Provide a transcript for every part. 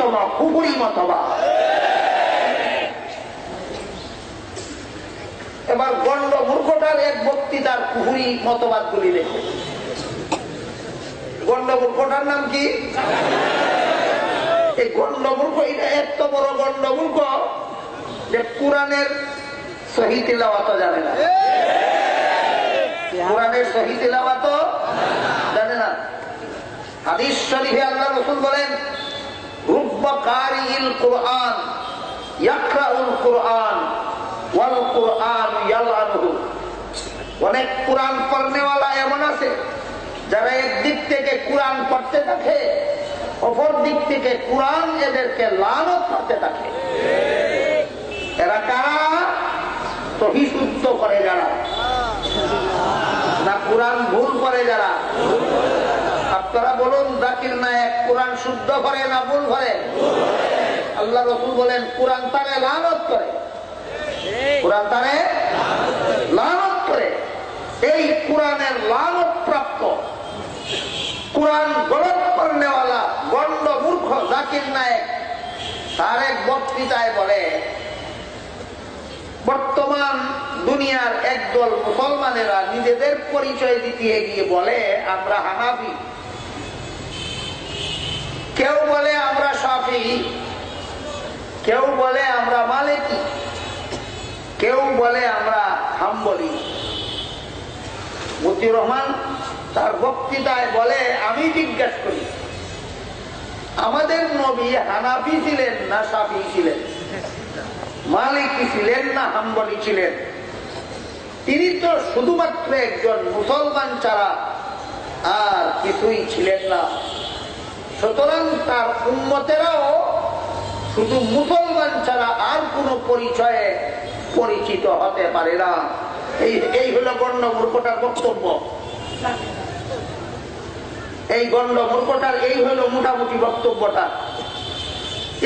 নিকৃষ্টতম কুফরি মতবাদ। এবার গণ্ড মূর্খটার এক বক্তৃতার কুফরি মতবাদ গুলি দেখো। গণ্ড মূর্খটার নাম কি? এই গণ্ড মূর্খ, এটা এত বড় গণ্ড মূর্খ যে কোরআনের সহি তিলাওয়াত জানে না। কোরআনের সহি তিলাওয়াত জানে না। হাদিস শরীফে আল্লাহ রাসূল বলেন, রুব্বা কারিইল কুরআন ইয়াকরাউল কুরআন ওয়াল কুরআন ইয়ালআনুহু। অনেক কোরআন পড়নেওয়ালা এমন আছে যারা একদিক থেকে কোরআন পড়তে থাকে, অপর দিক থেকে কোরআন এদেরকে লানত করতে থাকে। এরা কারা? সহি শুদ্ধ করে যারা, না কোরআন ভুল করে যারা। আপনারা বলুন, জাকির নায়েক কোরআন শুদ্ধ করে না ভুল করে? আল্লাহ রাসূল বলেন কোরআন তারে লানত করে, কোরআন তারে লানত করে। এই কোরআনের লানত প্রাপ্ত, কোরআন গলত করনেওয়ালা গণ্ড মূর্খ জাকির নায়েক তার এক বক্তৃতায় বলে, বর্তমান দুনিয়ার একদল মুসলমানেরা নিজেদের পরিচয় দিতে গিয়ে বলে আমরা হানাফি, কেউ বলে আমরা শাফি, কেউ বলে আমরা মালিকি, কেউ বলে আমরা হাম্বলি। মতিউর রহমান তার বক্তৃতায় বলে, আমি জিজ্ঞাসা করি আমাদের নবী হানাফি ছিলেন না শাফি ছিলেন, মালিকি ছিলেন না হাম্বলি ছিলেন? তিনি তো শুধুমাত্র একজন মুসলমান ছাড়া আর কিছুই ছিলেন না। সুতরাং তার উম্মতেরাও শুধু মুসলমান ছাড়া আর কোন পরিচয়ে পরিচিত হতে পারে না। এই হলো গণ্ড মূর্খটার বক্তব্য। এই গণ্ড মূর্খটার এই হলো মোটামুটি বক্তব্যটা।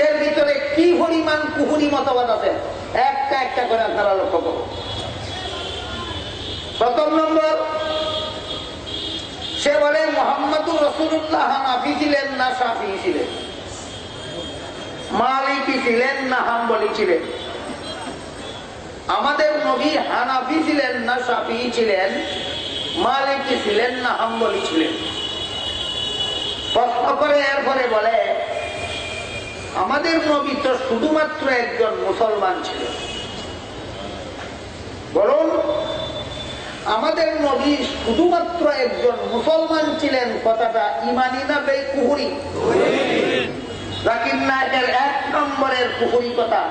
এর ভিতরে কি পরিমাণ কুহুরি মতবাদ আছে একটা একটা করে আপনারা লক্ষ্য করুন। প্রথম নম্বর, সে বলে মুহাম্মদুর রাসূলুল্লাহ হানাফি ছিলেন না শাফি ছিলেন, মালিকি ছিলেন না হাম্বলি ছিলেন। আমাদের নবী হানাফি ছিলেন না শাফি ছিলেন, মালিকি ছিলেন না হাম্বলি ছিলেন। প্রশ্ন করে এরপরে বলে আমাদের নবী তো শুধুমাত্র একজন মুসলমান ছিলেন। বলুন, আমাদের নবী শুধুমাত্র একজন মুসলমান ছিলেন, কথাটা ইমানি না বেকুহুরি? জাকির নায়েকের এক নম্বরের কুহুরি কথা,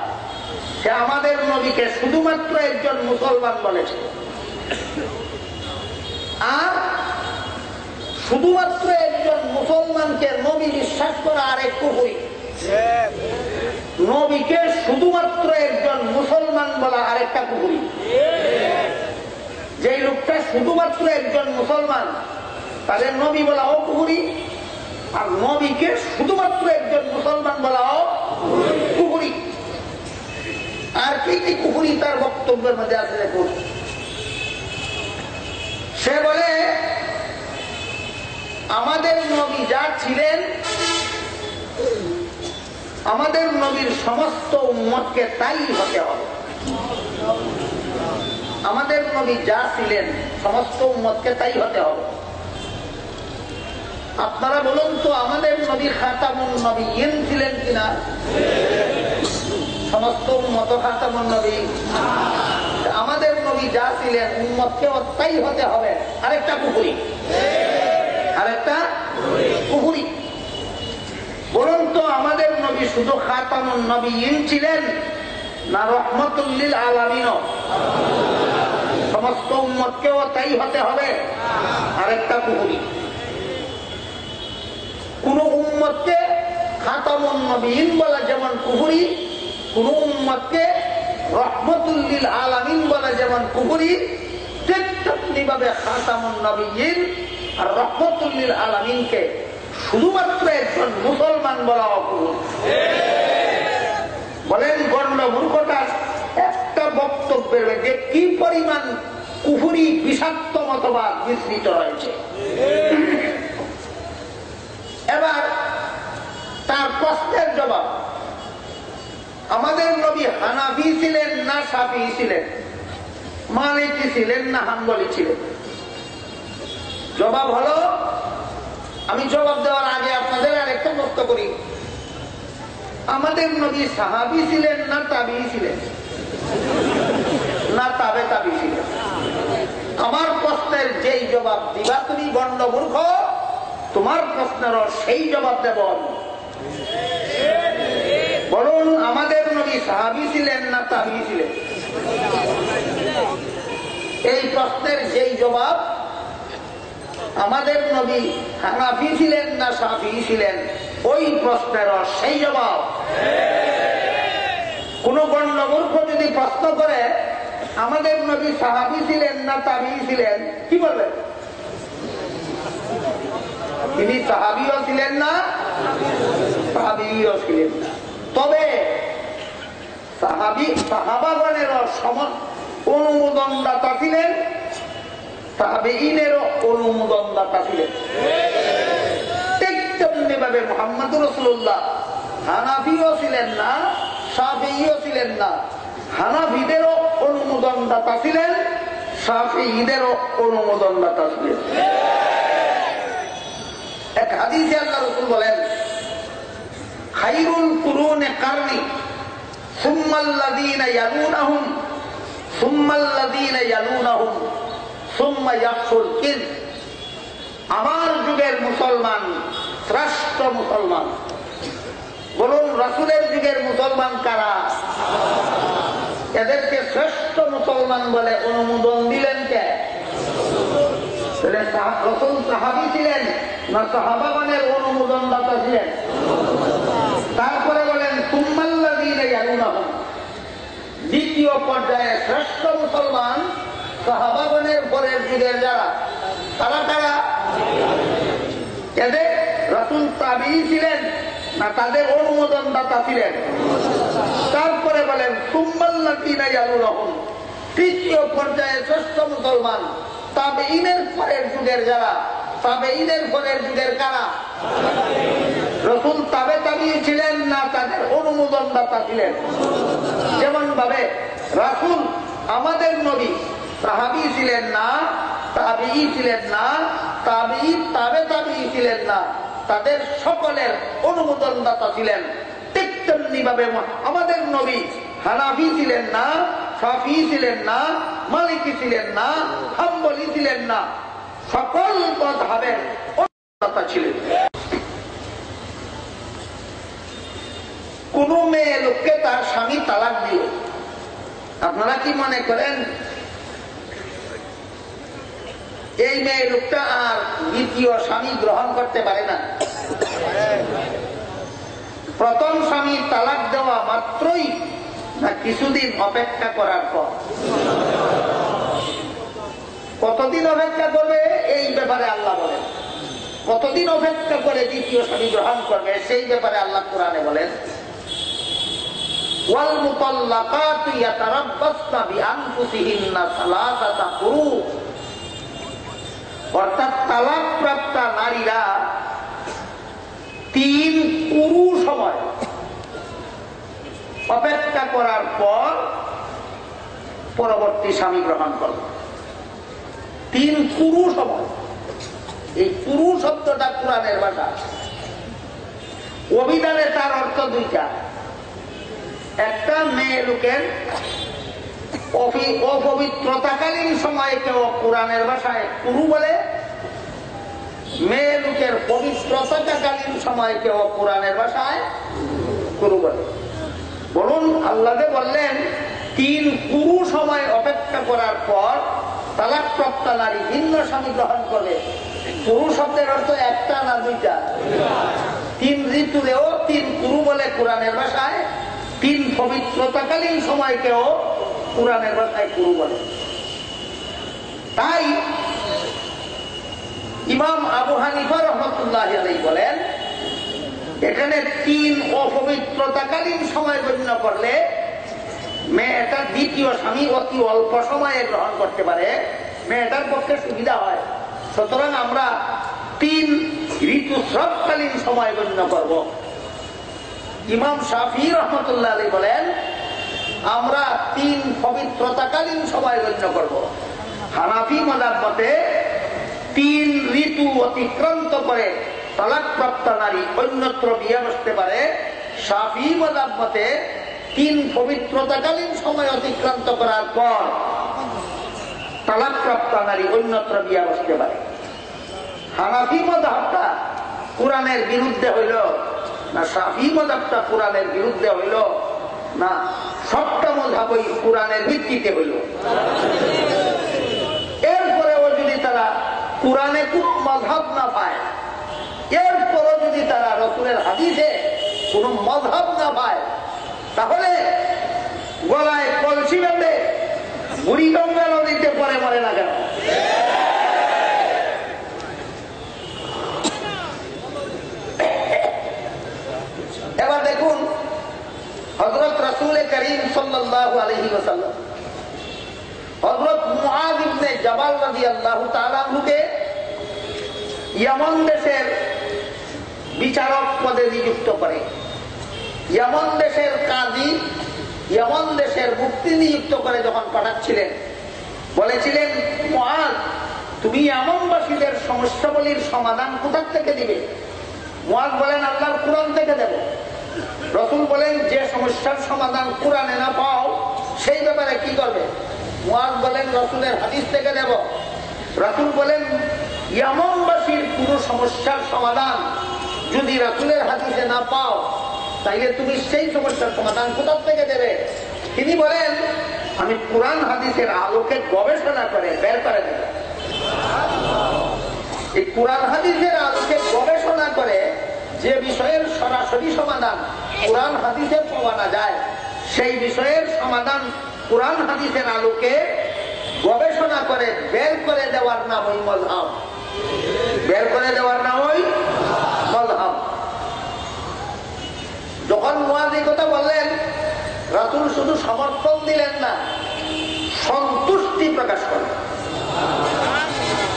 সে আমাদের নবীকে শুধুমাত্র একজন মুসলমান বলেছে। আর শুধুমাত্র একজন মুসলমানকে নবী বিশ্বাস করা আরেক কুহুরি। নবীকে শুধুমাত্র একজন মুসলমান বলা আরেকটা কুহুরি। যে লোকটা শুধুমাত্র একজন মুসলমান তাদের নবী বলাও কুহুরি, আর নবীকে শুধুমাত্র একজন মুসলমান বলাও কুহুরি। আর কি কি কুহুরি তার বক্তব্যের মধ্যে আছে দেখুন। সে বলে আমাদের নবী যা ছিলেন, আমাদের নবীর সমস্ত উম্মতকে তাই হতে হবে। আমাদের নবী যা ছিলেন সমস্ত উম্মতকে তাই হতে হবে। আপনারা বলুন তো, আমাদের নবী খাতামুন নবিয়্যিন ছিলেন কিনা? সমস্ত উম্মত খাতামুন নবী। আমাদের নবী যা ছিলেন উম্মতকে তাই হতে হবে, আরেকটা কুফরি, আরেকটা কুফরি। বলুন তো, আমাদের নবী শুধু খাতামুন নবিয়্যিন ছিলেন না রহমাতুল লিল আলামিন? সমস্ত উম্মতকেও তাই হতে হবে, আরেকটা কুফরি। কোন উম্মতকে খাতামুন নবিয়্যিন বলা যেমন কুফরি, কোন উম্মতকে রহমাতুল লিল আলামিন বলা যেমন কুফরি, তেমনি ভাবে খাতামুন নবিয়্যিন আর রহমাতুল লিল আলামিনকে শুধুমাত্র একজন মুসলমান বলা অকুফরি। বলেন গণ্ড মূর্খতার একটা বক্তব্যের মধ্যে কি পরিমাণ কুফরি বিষাক্ত মতবাদ মিশ্রিত রয়েছে। এবার তার প্রশ্নের জবাব। আমাদের নবী হানাফি ছিলেন না শাফিঈ ছিলেন, মালিকি ছিলেন না হাম্বলি ছিলেন? জবাব হলো, আমি জবাব দেওয়ার আগে আপনাদের আরেকটা প্রশ্ন করি, আমাদের নবী সাহাবী ছিলেন না তাবিঈ ছিলেন না তাবে তাবি ছিলেন? আমার প্রশ্নের যেই জবাব দিবা তুমি গণ্ড মূর্খ, তোমার প্রশ্নেরও সেই জবাব দেব। বলুন, আমাদের নবী সাহাবী ছিলেন না তাবিঈ ছিলেন? এই প্রশ্নের যেই জবাব, আমাদের নবী হানাফি ছিলেন না শাফিঈ ছিলেন, ওই প্রশ্নেরও সেই জবাব। কোন গণ্ড মূর্খ যদি প্রশ্ন করে আমাদের নবী সাহাবী ছিলেন না তাবিঈ ছিলেন, কি বলবেন? তিনি সাহাবীও ছিলেন না, তাবিঈও ছিলেন না। তবে সাহাবাগণেরও সমান অনুমোদনদাতা ছিলেন, তাবেঈনেরও অনুমোদনদাতা ছিলেন। ঠিক তেমনি ভাবে মুহাম্মদুর রাসূলুল্লাহ হানাফিও ছিলেন না, শাফিঈও ছিলেন না। হানাফিদেরও অনুমোদনদাতা ছিলেন, শাফিঈদেরও অনুমোদনদাতা ছিলেন। এক হাদিসে আল্লাহ রাসূল বলেন, খায়রুল কুরুনি কারনি সুম্মাল্লাযীনা ইয়ালুনাহুম সুম্মাল্লাযীনা ইয়ালুনাহুম সুম্মা ইয়াহসুল কিয। আমার যুগের মুসলমান শ্রেষ্ঠ মুসলমান। বলুন, রাসূলের যুগের মুসলমান কারা? এদেরকে শ্রেষ্ঠ মুসলমান বলে অনুমোদন দিলেন কে? রাসূল সাহাবী ছিলেন না সাহাবাগণের অনুমোদনদাতা ছিলেন? তারপরে বলেন সুম্মাল্লাযীনা ইয়ালুনাহুম, দ্বিতীয় পর্যায়ে শ্রেষ্ঠ মুসলমান সাহাবাগণের পরের যুগের যারা, তারা কারা? এদের রাসূল তাবিঈ ছিলেন না তাদের অনুমোদনদাতা ছিলেন? তারপরে বলেন সুম্মাল্লাযীনা ইয়ালুনাহুম, তৃতীয় পর্যায়ে শ্রেষ্ঠ মুসলমান তাবেঈনের পরের যুগের যারা, তাবেঈনের পরের যুগের কারা? রাসূল তাবে তাবী ছিলেন না তাদের অনুমোদনদাতা ছিলেন? যেমন ভাবে রাসূল আমাদের নবী সাহাবী ছিলেন না, তাবেঈ ছিলেন না, তাবেঈ তাবে তাবী ছিলেন না, তাদের সকলের অনুমোদনদাতা ছিলেন। ঠিক তেমনি ভাবে আমাদের নবী হানাফি ছিলেন না, শাফিঈ ছিলেন না, মালিকি ছিলেন না, হাম্বলি ছিলেন না, সকল মাযহাবের অনুমোদনদাতা ছিলেন। কোন মেয়ে লোককে তার স্বামী তালাক দিল, আপনারা কি মনে করেন এই মেয়ে লোকটা আর দ্বিতীয় স্বামী গ্রহণ করতে পারে না? প্রথম স্বামী তালাক দেওয়া মাত্রই না কিছুদিন অপেক্ষা করার পর? কতদিন অপেক্ষা করবে এই ব্যাপারে আল্লাহ বলেন। কতদিন অপেক্ষা করে দ্বিতীয় স্বামী গ্রহণ করবে সেই ব্যাপারে আল্লাহ কোরআনে বলেন, ওয়াল মুতাল্লাকাতু ইয়াতারাব্বাসনা বিআনফুসিহিন্না সালাসাতা কুরু। অর্থাৎ তালাকপ্রাপ্ত নারীরা 3 কুরু সময় অপেক্ষা করার পর পরবর্তী স্বামী গ্রহণ করবে। 3 কুরু সময়। এই কুরু শব্দটা কোরআনের ভাষা, অভিধানে তার অর্থ দুইটা। একটা, মেয়ে লোকের অপবিত্রতাকালীন সময়কেও কোরআনের ভাষায় কুরু বলে, মেয়ে লোকের পবিত্রতাকালীন সময়কেও কোরআনের ভাষায় কুরু বলে। বলুন, আল্লাহ বললেন 3 কুরু সময় অপেক্ষা করার পর তালাকপ্রাপ্ত নারী ভিন্ন স্বামী গ্রহণ করবে। কুরু শব্দের অর্থ একটা না দুইটা? 3 ঋতুরেও 3 কুরু বলে কোরআনের ভাষায়, 3 পবিত্রতাকালীন সময়কেও কোরআনের ভাষায় কুরু বলে। তাই ইমাম আবু হানিফা রাহমাতুল্লাহ আলাইহি বলেন, এখানে 3 অপবিত্রতাকালীন সময় গণ্য করলে মেয়েটা দ্বিতীয় স্বামী অতি অল্প সময়ে গ্রহণ করতে পারে, মেয়েটার পক্ষে সুবিধা হয়। সুতরাং আমরা 3 ঋতুস্রাবকালীন সময় গণ্য করব। ইমাম শাফি রহমতুল্লাহ আলাইহি বলেন আমরা 3 পবিত্রতাকালীন সময় গণ্য করব। হানাফি মাযহাব মতে 3 ঋতু অতিক্রান্ত করে তালাকপ্রাপ্ত নারী অন্যত্র বিয়ে বসতে পারে। শাফি মাযহাব মতে 3 পবিত্রতাকালীন সময় অতিক্রান্ত করার পর তালাকপ্রাপ্ত নারী অন্যত্র বিয়ে বসতে পারে। হানাফি মাযহাবটা কোরআনের বিরুদ্ধে হইল না শাফি মাযহাবটা কোরআনের বিরুদ্ধে হইল না সবটা মাযহাবই কোরআনের ভিত্তিতে হইল। এরপরেও যদি তারা কোরআনে কোন মাযহাব না পায়, এরপরও যদি তারা রাসূলের হাদিসে কোন মাযহাব না পায়, তাহলে গলায় কলসি বেঁধে বুড়িগঙ্গা নদীতে পরে মরে না কেন? এবার দেখুন হযরত রাসূল করিম সাল্লাল্লাহু আলাইহি ওয়াসাল্লাম হযরত মুআয ইবনে জাবাল রাদিয়াল্লাহু তাআলা আনহুকে ইয়ামান দেশের বিচারক পদে নিযুক্ত করে। ইয়ামান দেশের কাজী, ইয়ামান দেশের মুফতি নিযুক্ত করে যখন পাঠাচ্ছিলেন, বলেছিলেন মুআয তুমি ইয়ামানবাসীদের সমস্যাবলীর সমাধান কোথা থেকে দিবে? মুআয বলেন আল্লাহর কোরআন থেকে দেব। রাসূল বলেন যে সমস্যার সমাধান কোরআনে না পাও সেই ব্যাপারে কি করবে? মুআয বলেন রাসূলের হাদিস থেকে দেব। রাসূল বলেন ইয়ামানবাসীর পুরো সমস্যার সমাধান যদি রাসূলের হাদিসে না পাও তাইলে তুমি সেই সমস্যার সমাধান কোথা থেকে দেবে? তিনি বলেন আমি কোরআন হাদিসের আলোকে গবেষণা করে বের করে দেব। এই কোরআন হাদিসের আলোকে গবেষণা করে যে বিষয়ের সরাসরি সমাধান কোরআন হাদিসে পাওয়া না যায়, সেই বিষয়ের সমাধান কোরআন হাদিসের আলোকে গবেষণা করে বের করে দেওয়ার নাম ওই মাযহাব। বের করে দেওয়ার নাম ওই মাযহাব। যখন মুআয এই কথা বললেন, রাসূল শুধু সমর্থন দিলেন না, সন্তুষ্টি প্রকাশ করলেন।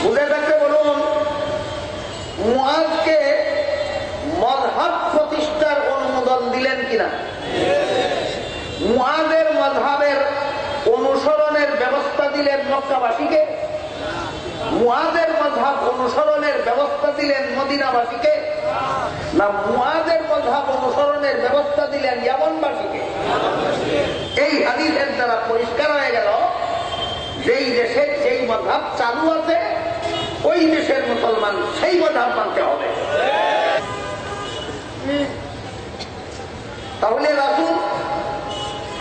বুঝে থাকতে বলুন, মুআযকে মাযহাব প্রতিষ্ঠার অনুমোদন দিলেন কিনা? মুআযের মাযহাবের অনুসরণের ব্যবস্থা দিলেন মক্কাবাসীকে, মুআযের মাযহাব অনুসরণের ব্যবস্থা দিলেন মদিনাবাসীকে, না মুআযের মাযহাব অনুসরণের ব্যবস্থা দিলেন ইয়ামানবাসীকে? এই হাদিসের দ্বারা পরিষ্কার হয়ে গেল যেই দেশে যেই মাযহাব চালু আছে ওই দেশের মুসলমান সেই মাযহাব মানতে হবে। তাহলে রাসূল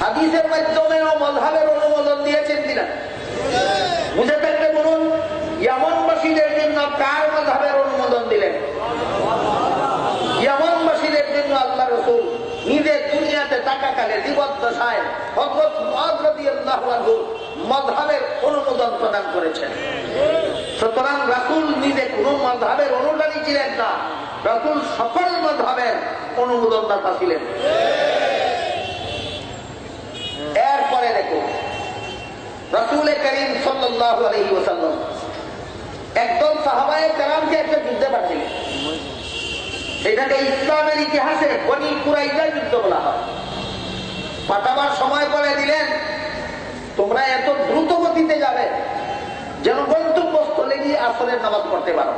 হাদিসের মাধ্যমেও মাযহাবের অনুমোদন দিয়েছেন কিনা? বুঝে থাকতে বলুন, ইয়ামানবাসীদের জন্য কার মাযহাবের অনুমোদন দিলেন? ইয়ামানবাসীদের জন্য আল্লাহ রাসূল নিজে দুনিয়াতে থাকাকালে জীবদ্দশায় হযরত মুআয রাদিয়াল্লাহু আনহু মাযহাবের অনুমোদন প্রদান করেছেন। সুতরাং রাসূল নিজে কোন মাযহাবের অনুসারী ছিলেন না, রাসূল সকল মাযহাবের অনুমোদনদাতা ছিলেন। এরপরে দেখুন রাসূল করিম সাল্লাল্লাহু আলাইহি ওয়াসাল্লাম একদল সাহাবায়ে কেরামকে একটা যুদ্ধে পাঠালেন। এটাকে ইসলামের ইতিহাসে বনি কুরাইজা যুদ্ধ বলা হয়। পাঠাবার সময় বলে দিলেন তোমরা এত দ্রুত গতিতে যাবে যেন গন্তব্যস্থলে গিয়ে আসরের নামাজ পড়তে পারো।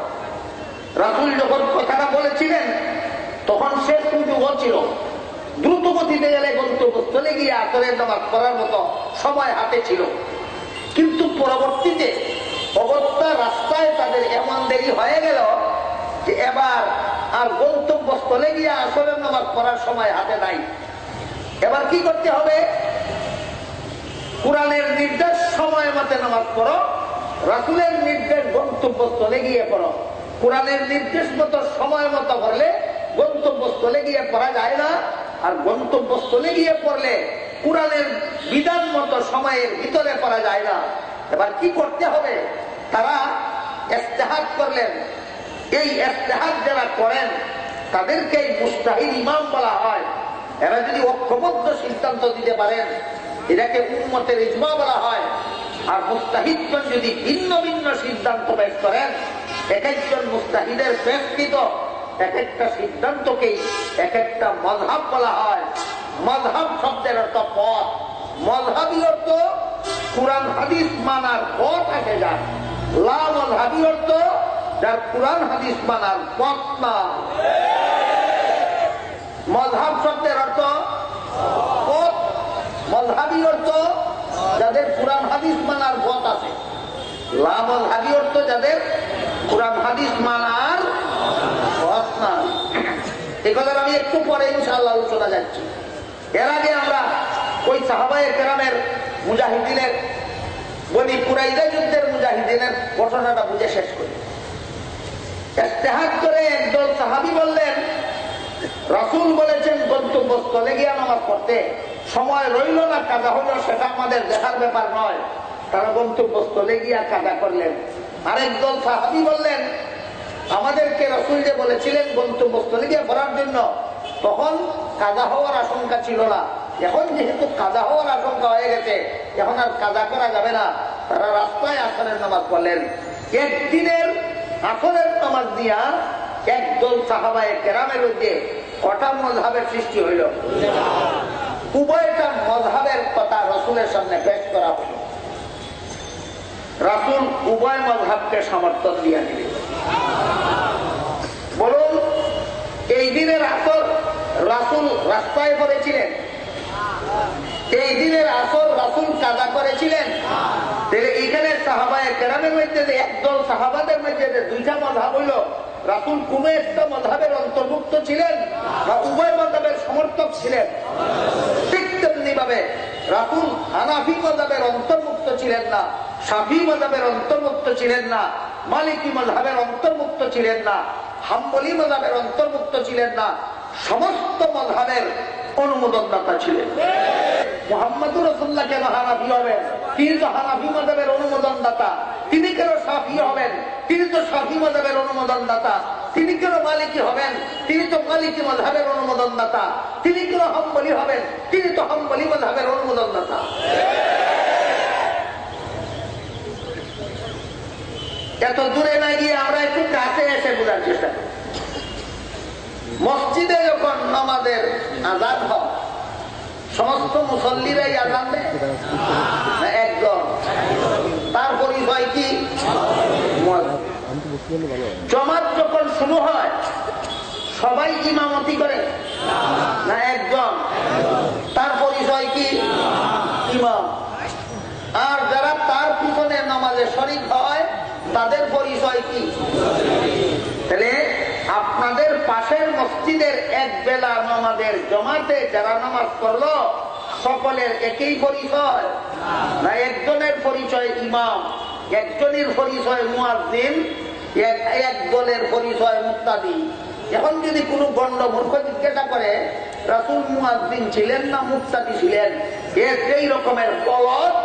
রাসূল যখন কথাটা বলেছিলেন তখন সে সুযোগও ছিল, দ্রুত গতিতে গেলে গন্তব্যস্থলে গিয়ে আসরের নামাজ পড়ার মতো সময় হাতে ছিল। কিন্তু পরবর্তীতে অগত্যা রাস্তায় তাদের এমন দেরি হয়ে গেল যে এবার আর গন্তব্যস্থলে গিয়ে আসরের নামাজ পড়ার সময় হাতে নাই। এবার কি করতে হবে? কোরআনের নির্দেশ সময় মতে নামাজ পড়ো, রাসূলের নির্দেশ গন্তব্যস্থলে গিয়ে পড়ো। কোরআনের নির্দেশ মতো সময় মতো পড়লে গন্তব্যস্থলে গিয়ে পড়া যায় না, আর গন্তব্যস্থলে গিয়ে পড়লে কোরআনের বিধান মতো সময়ের ভিতরে পড়া যায় না। এবার কি করতে হবে? তারা ইজতিহাদ করলেন। এই ইজতিহাদ যারা করেন তাদেরকে মুজতাহিদ ইমাম বলা হয়। এরা যদি ঐক্যবদ্ধ সিদ্ধান্ত দিতে পারেন এটাকে উম্মতের ইজমা বলা হয়। আর মুজতাহিদগণ যদি ভিন্ন ভিন্ন সিদ্ধান্ত পেশ করেন, এক একজন মুজতাহিদের পেশকৃত এক একটা সিদ্ধান্তকেই এক একটা মযহাব বলা হয়। মযহাব শব্দের অর্থ পথ, মযহাবী অর্থ কুরআন হাদিস মানার পথ আছে যার, লা মযহাবী অর্থ যার কুরআন হাদিস মানার পথ না। মযহাব শব্দের অর্থ পথ, মযহাবী অর্থ যাদের কুরআন হাদিস মানার পথ আছে, লা মযহাবী অর্থ যাদের কুরআন হাদিস মানার পথ না। এই কথা আমি একটু পরে ইনশাআল্লাহ আলোচনা যাচ্ছি। এর আগে আমরা ওই সাহাবায়ে কেরামের মুজাহিদিনের, বনি কুরাইজা যুদ্ধের মুজাহিদিনের ঘটনাটা বুঝে শেষ করি। ইজতিহাদ করে একদল সাহাবী বললেন, রাসূল বলেছেন গন্তব্যস্থলে গিয়ে নামাজ পড়তে, সময় রইল না, কাজা হইল, সেটা আমাদের দেখার ব্যাপার নয়। তারা গন্তব্যস্থলে গিয়া কাজা করলেন। আরেকদল সাহাবী বললেন, আমাদেরকে রাসূল যে বলেছিলেন গন্তব্যস্থলে গিয়ে পড়ার জন্য, তখন কাজা হওয়ার আশঙ্কা ছিল না, এখন যেহেতু কাজা হওয়ার আশঙ্কা হয়ে গেছে, এখন আর কাজা করা যাবে না। তারা রাস্তায় আসরের নামাজ পড়লেন। একদিনের আসরের নামাজ দিয়া একদল সাহাবায়ে কেরামের মধ্যে কটা মযহাবের সৃষ্টি হইল। উভয়টা মযহাবের কথা রাসূলের সামনে পেশ করা হলো। রাসূল উভয় মযহাবকে সমর্থন দিয়া দিলেন। বলুন, এই দিনের আসর রাসূল রাস্তায় পড়েছিলেন? এই দিনের আসর রাসূল কাজা করেছিলেন? তাহলে এখানে সাহাবায়ে কেরামের মধ্যে যে একদল সাহাবাদের মধ্যে যে দুইটা মযহাব হইল, রাসূল কোন একটা মযহাবের অন্তর্ভুক্ত ছিলেন বা উভয় মযহাবের সমর্থক ছিলেন? ঠিক তেমনি ভাবে রাসূল হানাফি মযহাবের অন্তর্ভুক্ত ছিলেন না, শাফি মযহাবের অন্তর্ভুক্ত ছিলেন না, মালিকি মযহাবের অন্তর্ভুক্ত ছিলেন না, হাম্বলি মযহাবের অন্তর্ভুক্ত ছিলেন না। সমস্ত মযহাবের অনুমোদনদাতা ছিলেন। মুহাম্মদুর রাসূলুল্লাহ কেন হানাফি হবেন? তিনি তো হানাফি মযহাবের অনুমোদনদাতা। তিনি কেন শাফি হবেন? তিনি তো শাফি মযহাবের অনুমোদনদাতা। তিনি কেন মালিকি হবেন? তিনি তো মালিকি মযহাবের অনুমোদনদাতা। তিনি কেন হাম্বলি হবেন? তিনি তো হাম্বলি মযহাবের অনুমোদনদাতা। এত দূরে না গিয়ে আমরা একটু কাছে এসে বোঝার চেষ্টা করি। মসজিদে যখন নামাজের আযান হয়, সমস্ত মুসল্লিরাই আযান দেয় না একজন? তার পরিচয় কি? জমাত যখন শুরু হয়, সবাই ইমামতি করে না একজন? তার পরিচয় কি? ইমাম। আর যারা তার পিছনে নামাজে শরীক হয়, তাদের পরিচয় কি? তাহলে আপনাদের পাশের মসজিদের এক বেলা নামাজের জমাতে যারা নামাজ পড়লো, সকলের একই পরিচয় না? একজনের পরিচয় ইমাম, একজনের পরিচয় মুয়াজ্জিন, এক দলের পরিচয় মুক্তাদি। এখন যদি কোনো গণ্ড মূর্খ জিজ্ঞাসা করে রাসূল মুয়াজ্জিন ছিলেন না মুক্তাদি ছিলেন, এর যেই রকমের গলত,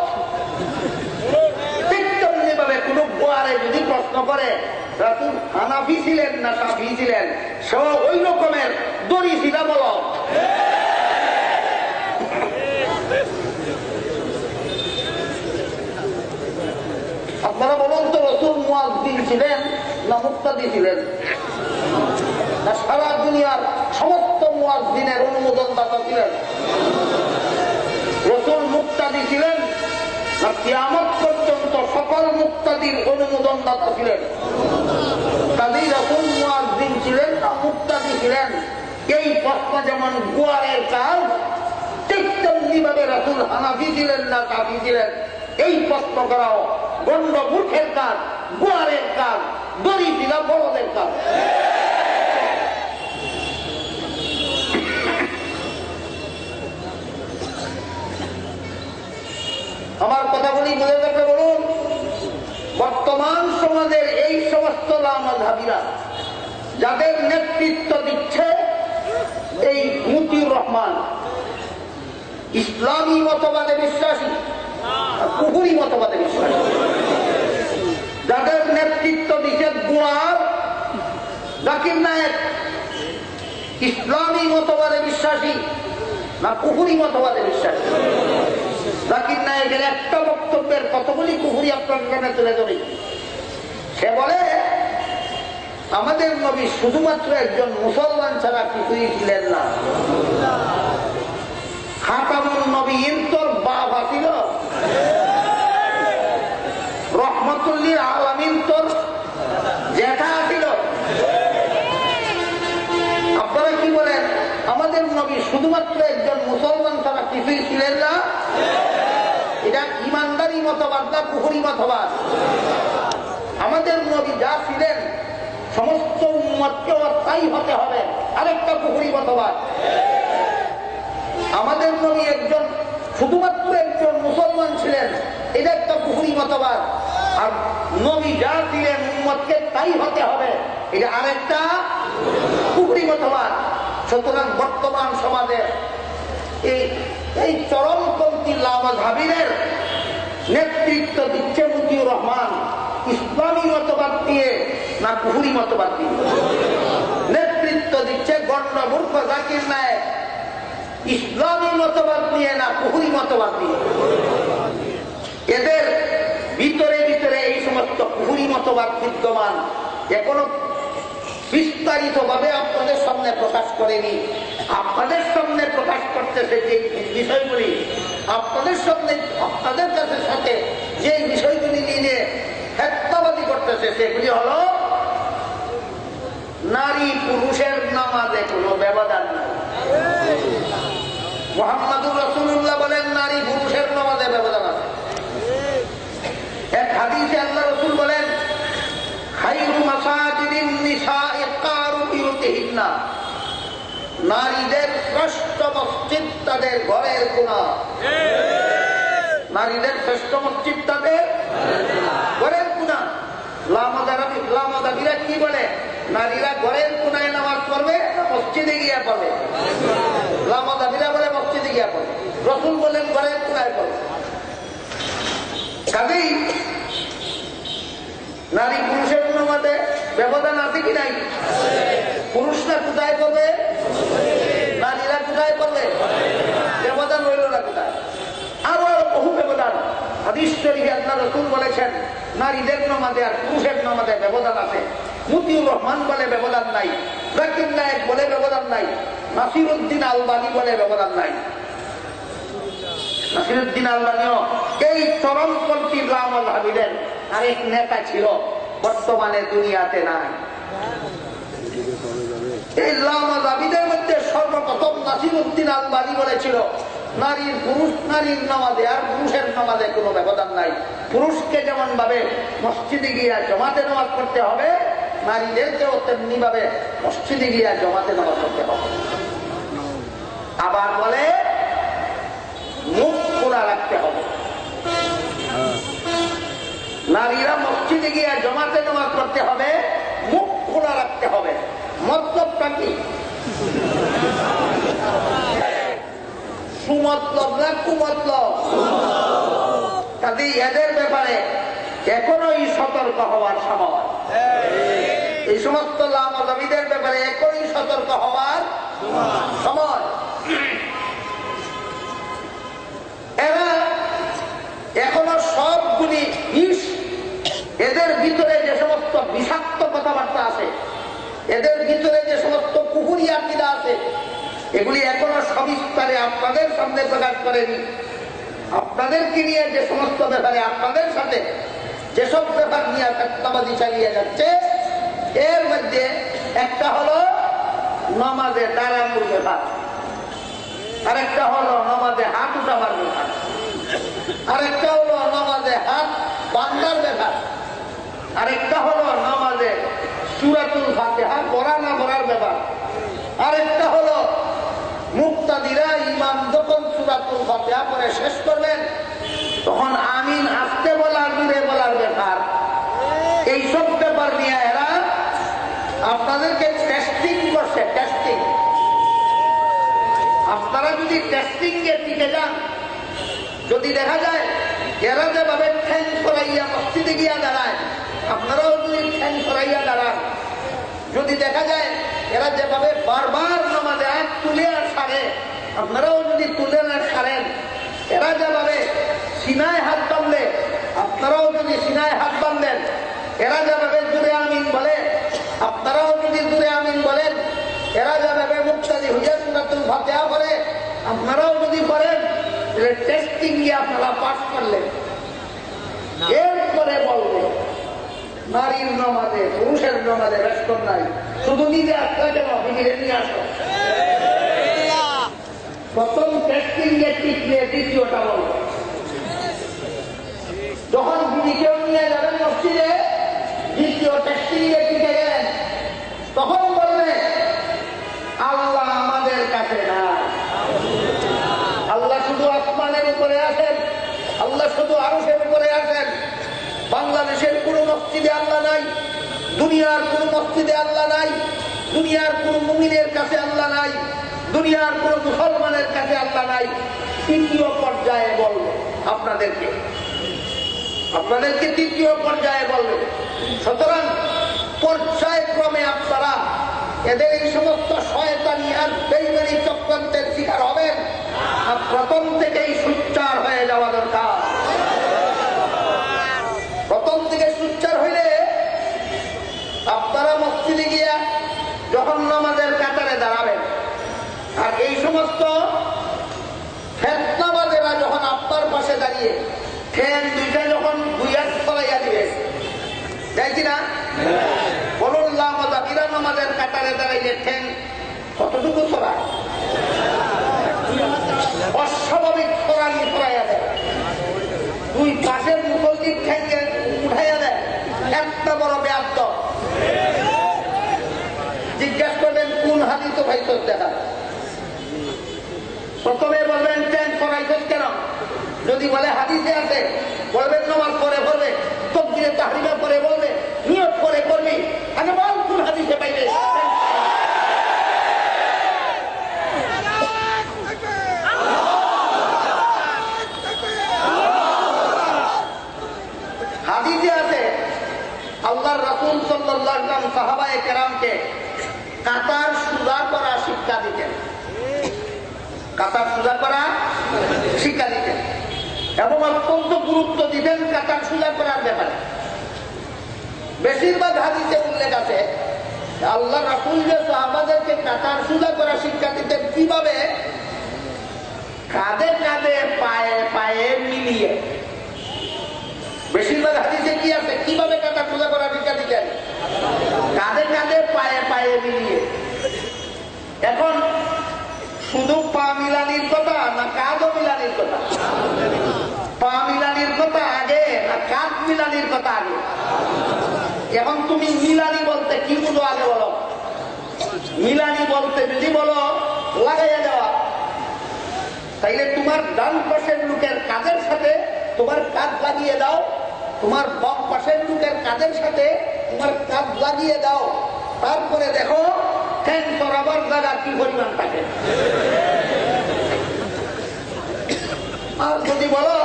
ঠিক তেমনি ভাবে কোন গোয়ারে যদি প্রশ্ন করে রাসূল হানাফি ছিলেন না শাফি ছিলেন, সে ওই রকমের দড়ি ছিলা বলো। আপনারা বলুন তো, রাসূল মুয়াজ্জিন ছিলেন না মুক্তাদি ছিলেন? না সারা দুনিয়ার সমস্ত মুয়াজ্জিনের অনুমোদনদাতা ছিলেন? রাসূল মুক্তাদি ছিলেন না কিয়ামত পর্যন্ত সকল মুক্তাদির অনুমোদনদাতা ছিলেন? কাজেই রাসূল মুয়াজ্জিন ছিলেন না মুক্তাদি ছিলেন, এই প্রশ্ন যেমন গোয়ারের কাজ, ঠিক তেমনি ভাবে রাসূল হানাফি ছিলেন না শাফি ছিলেন, এই প্রশ্ন করাও গণ্ড মূর্খের কাজ, গোয়ারের কাজ, দড়ি দিলা বড়দের কাজ। আমার কথাগুলি বুঝে থাকলে বলুন, বর্তমান সমাজের এই সমস্ত লামাযহাবীরা যাদের নেতৃত্ব দিচ্ছে এই মতিউর রহমান, ইসলামী মতবাদে বিশ্বাসী, কুফরি মতবাদে বিশ্বাসী, যাদের নেতৃত্ব দিচ্ছে গোয়ার জাকির নায়েক, ইসলামী মতবাদে বিশ্বাসী না কুফরি মতবাদে বিশ্বাসী? জাকির নায়েকের একটা বক্তব্যের কতগুলি কুফরি আপনার সামনে তুলে ধরি। সে বলে আমাদের নবী শুধুমাত্র একজন মুসলমান ছাড়া কিছুই ছিলেন না। খাতামুন নবীন তোর বাপ আছিল, রহমতুল লিল আলামিন তোর জ্যাঠা আছিল। আপনারা কি বলেন, আমাদের নবী শুধুমাত্র একজন মুসলমান ছাড়া কিছুই ছিলেন না? এটা ইমানদারি মতবাদ না কুফরি মতবাদ? আমাদের নবী যা ছিলেন সমস্ত উম্মতকেও তাই হতে হবে, আরেকটা কুফরি মতবাদ। আমাদের নবী একজন শুধুমাত্র একজন মুসলমান ছিলেন, এটা একটা কুফরি মতবাদ। আর নবী যা ছিলেন উম্মতকে তাই হতে হবে, এটা আরেকটা কুফরি মতবাদ। সুতরাং বর্তমান সমাজে এই চরমপন্থী লামাযহাবীদের নেতৃত্ব দিচ্ছে মতিউর রহমান। ইসলামী মতবাদ দিয়ে না কুফরি মতবাদ দিয়ে? নেতৃত্ব দিচ্ছে গণ্য মূর্খ জাকির নায়েক। ইসলামী মতবাদ নিয়ে না কুফরি মতবাদ দিয়ে? এদের ভিতরে ভিতরে এই সমস্ত কুফরি মতবাদ বিদ্যমান, এখনো বিস্তারিত ভাবে আপনাদের সামনে প্রকাশ করেনি। আপনাদের সামনে প্রকাশ করতেছে যে বিষয়গুলি, আপনাদের সামনে আপনাদের কাছে সাথে যে বিষয়গুলি নিয়ে ফতোয়াবাজি করতেছে, সেগুলি হলো নারী পুরুষের নামাজে কোনো ব্যবধান নেই। মুহাম্মদুর রাসূলুল্লাহ বলেন নারী পুরুষের নামাজে ব্যবধান আছে। এক হাদিসে আল্লাহ রাসূল বলেন, খায়রু মাসাজিদিন নিসাঈ কারু বিউতিহিন্না, নারীদের শ্রেষ্ঠ মসজিদ তাদের ঘরের কোণা। নারীদের শ্রেষ্ঠ মসজিদ তাদের ঘরের কোণা। লামাযহাবীরা কি বলে, নারীরা ঘরের কোণায় নামাজ পড়বে না মসজিদে গিয়া পড়বে? লামাযহাবীরা বলে মসজিদে গিয়া পড়বে, রাসূল বলেন ঘরের কোণায় পড়বে। কাজেই নারী পুরুষের নামাজে ব্যবধান আছে কি নাই? পুরুষরা কোথায় পড়বে, নারীরা কোথায় পড়বে? ব্যবধান হইল না কোথায়? আরো বহু ব্যবধান। হাদিস শরীফে আল্লাহ রাসূল বলেছেন নারীদের নামাজে আর পুরুষের নামাজে ব্যবধান আছে। মতিউর রহমান বলে ব্যবধান নাই, জাকির নায়েক বলে ব্যবধান নাই, নাসিরউদ্দিন আলবানী বলে ব্যবধান নাই। নাসিরউদ্দিন আলবানীও এই চরমপন্থী লামাযহাবীদের আরেক নেতা ছিল, বর্তমানে দুনিয়াতে নাই। এই লামাযহাবীদের মধ্যে সর্বপ্রথম নাসিরউদ্দিন আলবানী বলেছিল নারীর নামাজে আর পুরুষের নামাজে কোনো ব্যবধান নাই। পুরুষকে যেমন ভাবে মসজিদে গিয়া জমাতে নামাজ পড়তে হবে, নারীদেরকেও তেমনি ভাবে মসজিদে গিয়া জমাতে নামাজ পড়তে হবে। আবার বলে মুখ খোলা রাখতে হবে। নারীরা মসজিদে গিয়া জমাতে নামাজ পড়তে হবে, মুখ খোলা রাখতে হবে। মতলবটা কি? সুমতলব না কুমতলব? কাজে এদের ব্যাপারে এখনোই সতর্ক হওয়ার সময়। এই সমস্ত লামাযহাবীদের ব্যাপারে এখনই সতর্ক হওয়ার সময়। এরা এখনো সবগুলি বিষ, এদের ভিতরে যে সমস্ত বিষাক্ত কথাবার্তা আছে, এদের ভিতরে যে সমস্ত কুফরি আকীদা আছে, এগুলি এখনো সবিস্তারে আপনাদের সামনে প্রকাশ করেনি। আপনাদেরকে নিয়ে যে সমস্ত ব্যাপারে আপনাদের সাথে যেসব ব্যাপার নিয়ে ফতোয়াবাজি চালিয়ে যাচ্ছে, এর মধ্যে একটা হলো নামাজে দাঁড়ানোর ব্যাপার, আরেকটা হলো নামাজে হাত উঠাবার ব্যাপার, আরেকটা হলো নামাজে হাত বান্ধার ব্যাপার, আরেকটা হলো নামাজে সূরাতুল ফাতিহা পড়া না পড়ার ব্যাপার, আরেকটা হলো মুক্তাদিরা ইমাম যখন সূরাতুল ফাতিহা পড়ে শেষ করবেন তখন আমিন আস্তে বলার জোরে বলার ব্যাপার। এইসব ব্যাপার নিয়ে এরা আপনাদেরকে টেস্টিং করছে। টেস্টিং, আপনারা যদি টেস্টিং এর দিকে যান, যদি দেখা যায় এরা যেভাবে ঠ্যাং সরাইয়া মসজিদে গিয়া দাঁড়ায়, আপনারাও যদি ঠ্যাং সরাইয়া দাঁড়ান, যদি দেখা যায় এরা যেভাবে বারবার নামাজে হাত তুলে আর সারে, আপনারাও যদি তুলে আর সারেন, এরা যেভাবে সিনায় হাত বাঁধলে আপনারাও যদি সিনায় হাত বাঁধলেন, এরা যেভাবে জুড়ে আমিন বলে দেওয়া পরে আপনারাও যদি করেন তাহলে টেস্টিং গিয়ে আপনারা পাস করলেন। এরপরে বলবে নারীর নামাজে পুরুষের নামাজে ব্যস্ত নাই, শুধু নিজে আসতে কেন ফিরে নিয়ে আসো। প্রথম টেস্টিং এ টিকলে দ্বিতীয়টা বলবে। যখন বিবিকেও নিয়ে যাবেন মসজিদে, দ্বিতীয় টেস্টিং এ টিকে গেলেন, তখন বলবে আল্লাহ আমাদের কাছে না, আল্লাহ শুধু আসমানের উপরে আছেন, আল্লাহ শুধু আরশের উপরে আছেন। বাংলাদেশের কোন মসজিদে আল্লাহ নাই, দুনিয়ার কোন মসজিদে আল্লাহ নাই, দুনিয়ার কোন মুমিনের কাছে আল্লাহ নাই, দুনিয়ার কোন মুসলমানের কাছে আল্লাহ নাই। তৃতীয় পর্যায়ে বলবে আপনাদেরকে তৃতীয় পর্যায়ে বলবে। সুতরাং পর্যায়ক্রমে আপনারা এদের এই সমস্ত শয়তানি আর বেঈমানি চক্রান্তের শিকার হবেন, আর প্রথম থেকেই সুচ্চার হয়ে যাওয়া দরকার। প্রথম থেকে সুচ্চার হইলে আপনারা মসজিদে গিয়া যখন নামাজের কাতারে দাঁড়াবেন, আর এই সমস্ত ফেতনাবাজেরা যখন আপনার পাশে দাঁড়িয়ে ঠ্যাং দুইটা যখন বুইয়ার ছড়াইয়া দিবে, যাই কিনা বলুন, লামাজাবিরা নামাজের কাতারে দাঁড়াইলে ঠ্যাং কতটুকু ছড়ায়? অস্বাভাবিক ছড়ানি ছড়াইয়া দেয়, দুই পাশের মুসল্লির ঠ্যাংকে উঠাইয়া দেয়। একটা বড় ব্যাপ্ত। জিজ্ঞাসা করবেন কোন হাদিস ভাইস দেখা, প্রথমে বলবেন ঠ্যাং ছড়াইছ কেন? যদি বলে হাদিসে আছে, বলবেন নামাজ পরে পড়বে, তাকবীরে তাহরিমা পরে বলবে, নিয়ত করে করবি, আগে বল কোন হাদিসে পাইবে। হাদিসে আছে আল্লাহর রাসূল সাল্লাল্লাহু আলাইহি ওয়াসাল্লাম সাহাবায়ে কেরামকে কাতার সুজা করা শিক্ষা দিতেন, কাতার সুজা করা শিক্ষা দিতেন এবং অত্যন্ত গুরুত্ব দিতেন কাতার সুজা করার ব্যাপারে। বেশিরভাগ হাদিসে উল্লেখ আছে আল্লাহ রাসূল যে সাহাবাদেরকে কাতার সুজা করা শিক্ষা দিতেন কিভাবে, কাঁধে কাঁধে পায়ে পায়ে মিলিয়ে। বেশিরভাগ হাদিসে কি আছে, কিভাবে কাতার সুজা করা শিক্ষা দিতেন? কাঁধে কাঁধে পায়ে পায়ে মিলিয়ে। এখন শুধু পা মিলানির কথা না কাঁধও মিলানির কথা? পা মিলানির কথা আগে না কাঁধ মিলানির কথা আগে? এখন তুমি মিলানি বলতে কি বুঝো আগে বলো? মিলানি বলতে যদি বলো লাগাইয়া দেওয়া, তাইলে তোমার ডান পাশের লোকের কাঁধের সাথে তোমার কাঁধ লাগিয়ে দাও, তোমার বাম পাশের লোকের কাঁধের সাথে তোমার কাঁধ লাগিয়ে দাও, তারপরে দেখো ঠ্যাং সরাবার জায়গা কি পরিমাণ থাকে। আর যদি বলো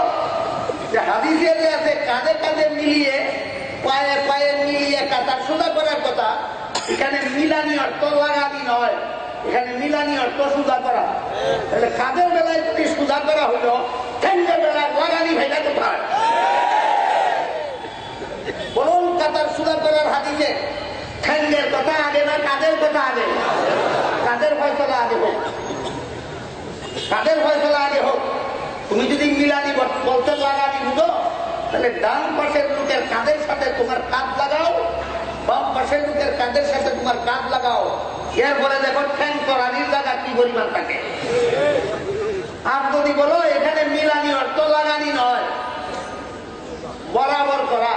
যে হাদিসে যে আছে কাঁধে কাঁধে মিলিয়ে পায়ে পায়ে মিলিয়ে কাতার সোজা করার কথা, এখানে মিলানি অর্থ লাগানি নয়, এখানে মিলানি অর্থ সোজা করা। তাহলে কাঁধের বেলায় যদি সোজা করা হইল, ঠ্যাংের বেলায় লাগানি ভাইটা কোথায়? বলুন, কাতার সোজা করার হাদিসে ঠ্যাংের কথা আগে না কাঁধের কথা আগে? কাঁধের ফয়সলা আগে হোক, কাঁধের ফয়সলা আগে হোক। তুমি যদি মিলানি বলতে লাগানি বুঝো, তাহলে ডান পাশের লোকের কাঁধের সাথে তোমার কাঁধ লাগাও, বাম পাশের লোকের কাঁধের সাথে তোমার কাঁধ লাগাও, এরপরে দেখো ঠ্যাং করানির জায়গা কি পরিমাণ থাকে। আর যদি বলো এখানে মিলানি অর্থ লাগানি নয়, বরাবর করা,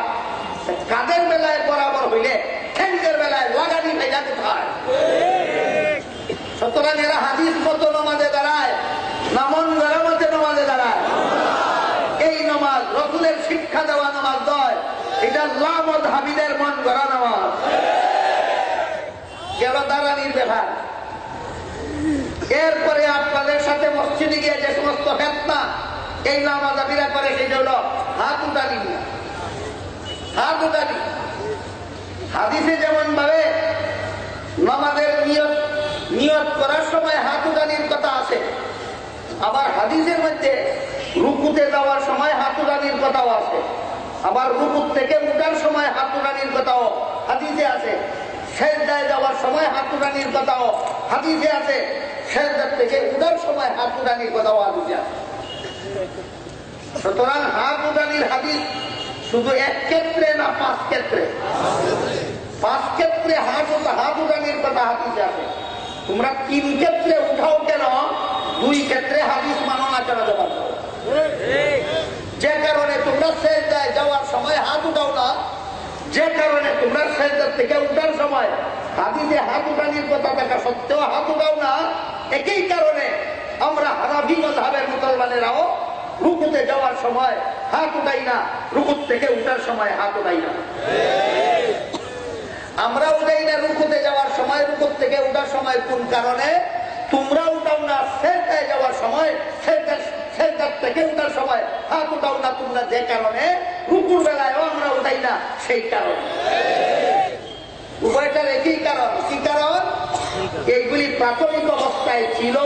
কাঁধের বেলায় বরাবর হইলে ঠ্যাংের বেলায় লাগানি ভাইয়া কোথায়? সুতরাং এরা হাদিস মতো নামাজে দাঁড়ায় না মন গড়া মতে নামাজে দাঁড়ায়? এই নামাজ রাসূলের শিক্ষা দেওয়া নামাজ নয়, এটা লামত হাবিদের মন গড়া নামাজ। গেল দাঁড়ানির ব্যাপার। এরপরে আপনাদের সাথে মসজিদে গিয়ে যে সমস্ত ফিতনা এই নামাজাবিরা করে, সেটা হলো হাত উঠানি। হাত উঠানি হাদিসে যেমন ভাবে নামাজের নিয়ত করার সময় হাত উঠানির কথা আছে, আবার হাদিসের মধ্যে রুকুতে যাওয়ার সময় হাত উঠানির কথাও আছে, আবার রুকুত থেকে উঠার সময় হাত উঠানির কথাও হাদিসে আছে, সেজদায় যাওয়ার সময় হাত উঠানির কথাও হাদিসে আছে। সেজদা থেকে উঠার সময় হাত উঠানির কথাও হাদিসে আছে। সুতরাং হাত উঠানির হাদিস শুধু এক ক্ষেত্রে না 5 ক্ষেত্রে? 5 ক্ষেত্রে হাত উঠানির কথা হাদিসে আছে। তোমরা 3 ক্ষেত্রে উঠাও কেন, 2 ক্ষেত্রে হাদিস মানো না কেন জবাব দাও। যে কারণে তোমরা সেজদায় যাওয়ার সময় হাত উঠাও না, যে কারণে তোমরা সেজদা থেকে উঠার সময় হাদিসে হাত উঠানির কথা থাকা সত্ত্বেও হাত উঠাও না, একই কারণে আমরা হানাফি মাযহাবের মুসলমানেরাও রুকুতে যাওয়ার সময় হাত উঠাই না, রুকুত থেকে উঠার সময় হাত উঠাই না। আমরা উঠাই না রুকুতে যাওয়ার সময়, রুকুত থেকে উঠার সময়। কোন কারণে? তোমরা উঠাও না সেজদায় যাওয়ার সময়, সেজদা থেকে উঠার সময় হাত উঠাও না তোমরা, যে কারণে রুকুর বেলায়ও আমরা উঠাই না, সেই কারণে। উভয়টার একই কারণ। কি কারণ? এইগুলি প্রাথমিক অবস্থায় ছিল,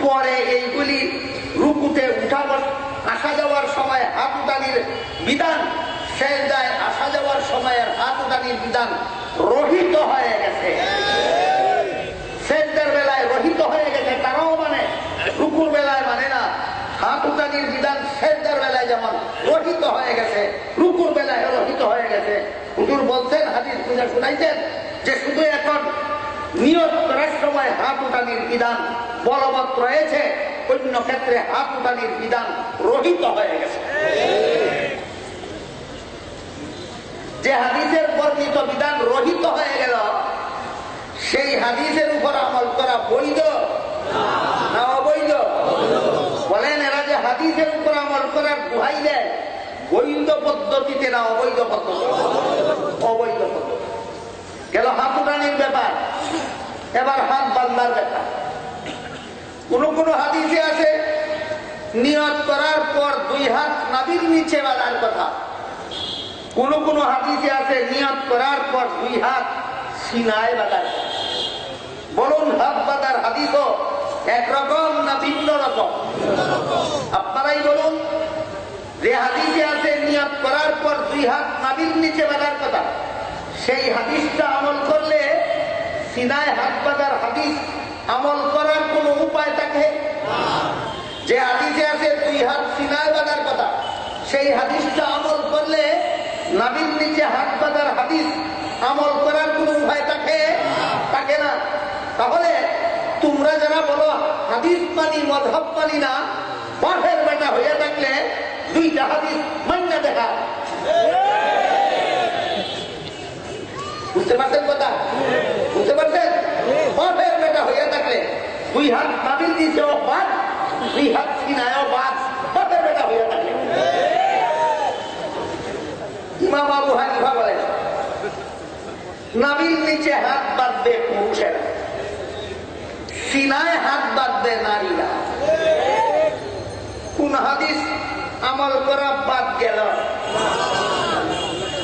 পরে এইগুলি রুকুতে উঠা আসা যাওয়ার সময় হাত উঠানির বিধান, সেজদায় আসা যাওয়ার সময়ের হাত উঠানির বিধান রহিত হয়ে গেছে। সেজদার বেলায় রহিত হয়ে গেছে, তারাও মানে, রুকুর বেলায় মানে না। হাত উঠানির বিধান সেজদার বেলায় যেমন রহিত হয়ে গেছে, রুকুর বেলায় রহিত হয়ে গেছে। হুজুর বলছেন, হাদিস বুঝে শুনাইছেন যে শুধু এখন নিয়ত করার সময় হাত উঠানির বিধান বলবৎ রয়েছে, অন্য ক্ষেত্রে হাত উঠানির বিধান রহিত হয়ে গেছে। যে হাদিসের বর্ণিত বিধান রহিত হয়ে গেল, সেই হাদিসের উপর আমল করা বৈধ না অবৈধ? বলেন, এরা যে হাদিসের উপর আমল করার দোহাই দেয়, বৈধ পদ্ধতিতে না অবৈধ পদ্ধতি? অবৈধ পদ্ধতি। গেল হাত উঠানির ব্যাপার। এবার হাত বান্ধার ব্যাপার। কোন কোন হাদিসে আছে নিয়ত করার পর 2 হাত নাভির নিচে বাঁধার কথা। কোন কোন হাদিসে আছে নিয়ত করার পর 2 হাত সিনায় বাঁধার কথা। বলুন, হাত বাঁধার হাদিসও একরকম না ভিন্ন রকম? আপনারাই বলুন। যে হাদিসে আছে নিয়ত করার পর 2 হাত নাভির নিচে বাঁধার কথা, সেই হাদিসটা আমল করলে সিনায় হাত বাঁধার হাদিস আমল করার কোন উপায় থাকে? যে হাদিসে আছে 2 হাত সিনায় বাঁধার কথা, সেই হাদিসটা আমল করলে নাভির নিচে হাত বাঁধার হাদিস আমল করার কোন উপায় থাকে? থাকে না। তাহলে তোমরা যারা বলো হাদিস মানি, মাযহাব মানি না, পাঠের বেটা হয়ে থাকলে 2টা হাদিস মান্না দেখা। বুঝতে পারছেন কথা? বুঝতে পারছেন? পাঠের বেটা হয়ে থাকলে 2 হাত নাভির নিচেও বাদ, 2 হাত সিনায়ও বাদ, পাঠের বেটা হয়ে থাকলে। ইমাম আবু হানিফা বলেন, নাভির নিচে হাত বাঁধবে পুরুষেরা, সিনায় হাত বাঁধবে নারীরা। কোন হাদিস আমল করা বাদ গেল?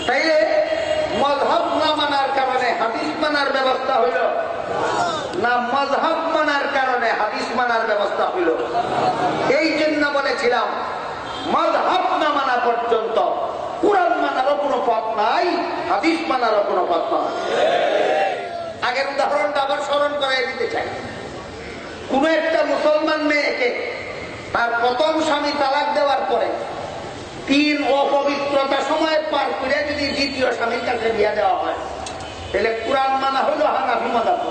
তাইলে মাযহাব না মানার কারণে হাদিস মানার ব্যবস্থা হইল না মাযহাব মানার কারণে হাদিস মানার ব্যবস্থা হইল? এই জন্য বলেছিলাম, মাযহাব না মানা পর্যন্ত কুরআন মানারও কোনো পথ নাই, হাদিস মানারও কোনো পথ নাই। আগের উদাহরণটা আবার স্মরণ করাই দিতে চাই। কোন একটা মুসলমান মেয়েকে তার প্রথম স্বামী তালাক দেওয়ার পরে 3 অপবিত্রতা সময় পার করে যদি দ্বিতীয় স্বামীর কাছে বিয়ে দেওয়া হয়, তাহলে কুরআন মানা হইল হানাফি মাযহাব।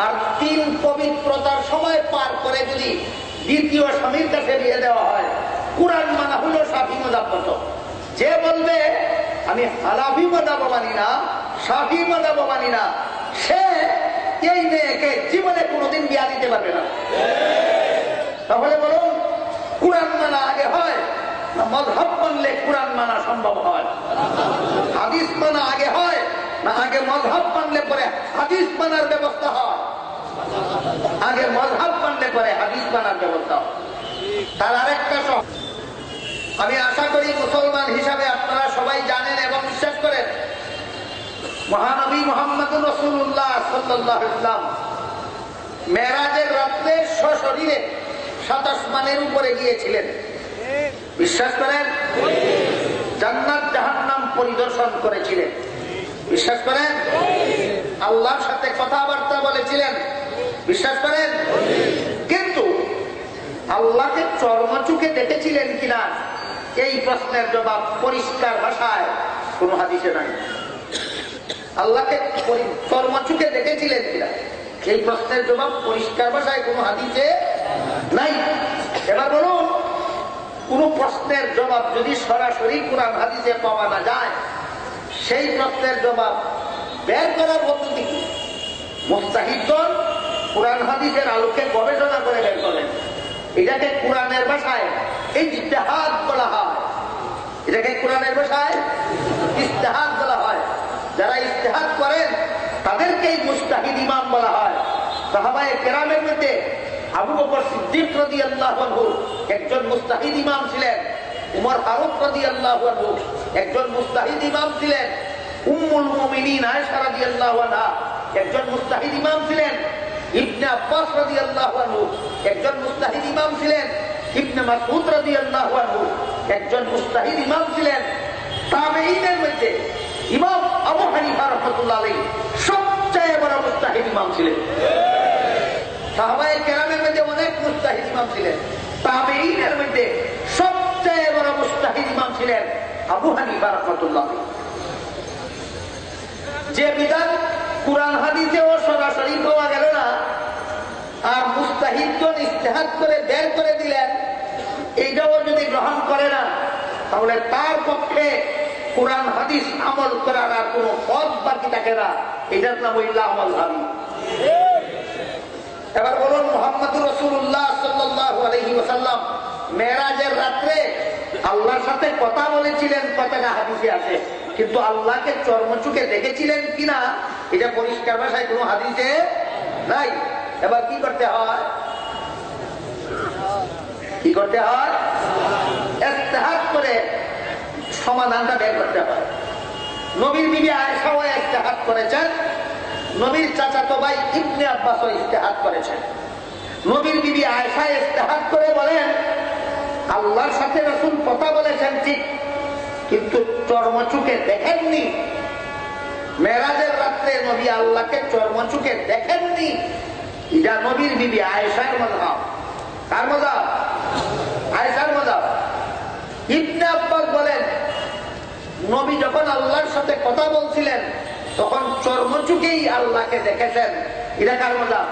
আর 3 পবিত্রতার সময় পার করে যদি দ্বিতীয় স্বামীর কাছে বিয়ে দেওয়া হয়, কুরআন মানা হইল শাফি মাযহাব। যে বলবে আমি হানাফি মাযহাব মানি না, শাফি মাযহাব মানি না, সে এই মেয়েকে জীবনে কোনোদিন বিয়ে দিতে পারবে না। তাহলে বলুন, কুরআন মানা আগে হয় না মাযহাব মানলে কুরআন মানা সম্ভব হয়? হাদিস মানা আগে হয় না আগে মাযহাব মানলে পরে হাদিস মানার ব্যবস্থা হয়? আগে মাযহাব মানলে পরে হাদিস মানার ব্যবস্থা হয়। তার আরেকটা আমি আশা করি মুসলমান হিসাবে আপনারা সবাই জানেন এবং বিশ্বাস করেন, মহানবী মুহাম্মদুর রাসূলুল্লাহ সাল্লাল্লাহু আলাইহি ওয়াসাল্লাম মেরাজের রাতে সশরীরে 7 আসমানের উপরে গিয়েছিলেন। বিশ্বাস করেন? জান্নাত জাহান্নাম পরিদর্শন করেছিলেন। বিশ্বাস করেন? আল্লাহর সাথে কথাবার্তা বলেছিলেন। বিশ্বাস করেন? কিন্তু আল্লাহকে চর্মচুকে দেখেছিলেন কিনা এই প্রশ্নের জবাব পরিষ্কার ভাষায় কোন হাদিসে নাই। আল্লাহকে চর্মচুকে দেখেছিলেন কিনা এই প্রশ্নের জবাব পরিষ্কার ভাষায় কোন হাদিসে নাই। এবার বলুন, কোন প্রশ্নের জবাব যদি সরাসরি কোরআন হাদিসে পাওয়া না যায়, সেই প্রশ্নের জবাব বের করার পদ্ধতি কি? মুস্তাহিদগণ কোরআন হাদিসের আলোকে গবেষণা করে বের করেন। এটাকে কোরআনের ভাষায় ইজতিহাদ বলা হয়। এটাকে কোরআনের ভাষায় ইজতিহাদ বলা হয়। যারা ইজতিহাদ করেন তাদেরকেই মুস্তাহিদ ইমাম বলা হয়। সাহাবায়ে কেরামের মধ্যে আবু বকর সিদ্দিক রাদিয়াল্লাহু আনহু একজন মুস্তাহিদ ইমাম ছিলেন। উমর ফারুক রাদিয়াল্লাহু আনহু একজন মুস্তাহিদ ইমাম ছিলেন। উম্মুল মুমিনিন আয়েশা রাদিয়াল্লাহু আনহা একজন মুস্তাহিদ ইমাম ছিলেন। ইবনে আব্বাস রাদিয়াল্লাহু আনহু একজন মুস্তাহিদ ইমাম ছিলেন। ইবনে মাসউদ রাদিয়াল্লাহু আনহু একজন মুস্তাহিদ ইমাম ছিলেন। তাবেঈনের মধ্যে ইমাম আবু হানিফা রাহমাতুল্লাহ আলাইহি সবচেয়ে বড় মুস্তাহিদ ইমাম ছিলেন। সাহাবায়ে কেরামের মধ্যে অনেক মুস্তাহিদ ইমাম ছিলেন, তাবেঈনের মধ্যে সবচেয়ে বড় মুস্তাহিদ ইমাম ছিলেন আবু হানিফা রাহমাতুল্লাহ আলাইহি। যে বিধান কুরআন হাদিসেও সরাসরি পাওয়া গেল না, আর মুস্তাহিদগণ ইজতিহাদ করে বের করে দিলেন, এইটাও যদি গ্রহণ করে না, তাহলে তার পক্ষে কুরআন হাদিস আমল করার আর কোন পথ বাকি থাকে না। এটার নাম হইল আমল হাবি। এবার বলুন, মুহাম্মদুর রাসূলুল্লাহ সাল্লাল্লাহু আলাইহি ওয়াসাল্লাম মেরাজের রাত্রে আল্লাহর সাথে কথা বলেছিলেন, কথাটা হাদিসে আছে, কিন্তু আল্লাহকে চর্মচুকে দেখেছিলেন কিনা এটা পরিষ্কার ভাষায় কোনো হাদিসে নাই। এবার কি করতে হয়? কি করতে হয়? ইজতিহাদ করে সমাধানটা বের করতে হয়। নবীর বিবি আয়েশাও ইজতিহাদ করেছেন, নবীর চাচাতো ভাই ইবনে আব্বাসও ইজতিহাদ করেছেন। নবীর বিবি আয়েশা ইজতিহাদ করে বলেন, আল্লাহর সাথে রাসূল কথা বলেছেন ঠিক, কিন্তু চর্মচুকে দেখেননি। মেরাজের রাত্রে নবী আল্লাহকে চর্মচুকে দেখেননি। এটা নবীর বিবি আয়েশার মাযহাব। কার মাযহাব? আয়েশার মাযহাব। ইবনে আব্বাস বলেন, নবী যখন আল্লাহর সাথে কথা বলছিলেন তখন চর্মচুকেই আল্লাহকে দেখেছেন। এটা কার মাযহাব?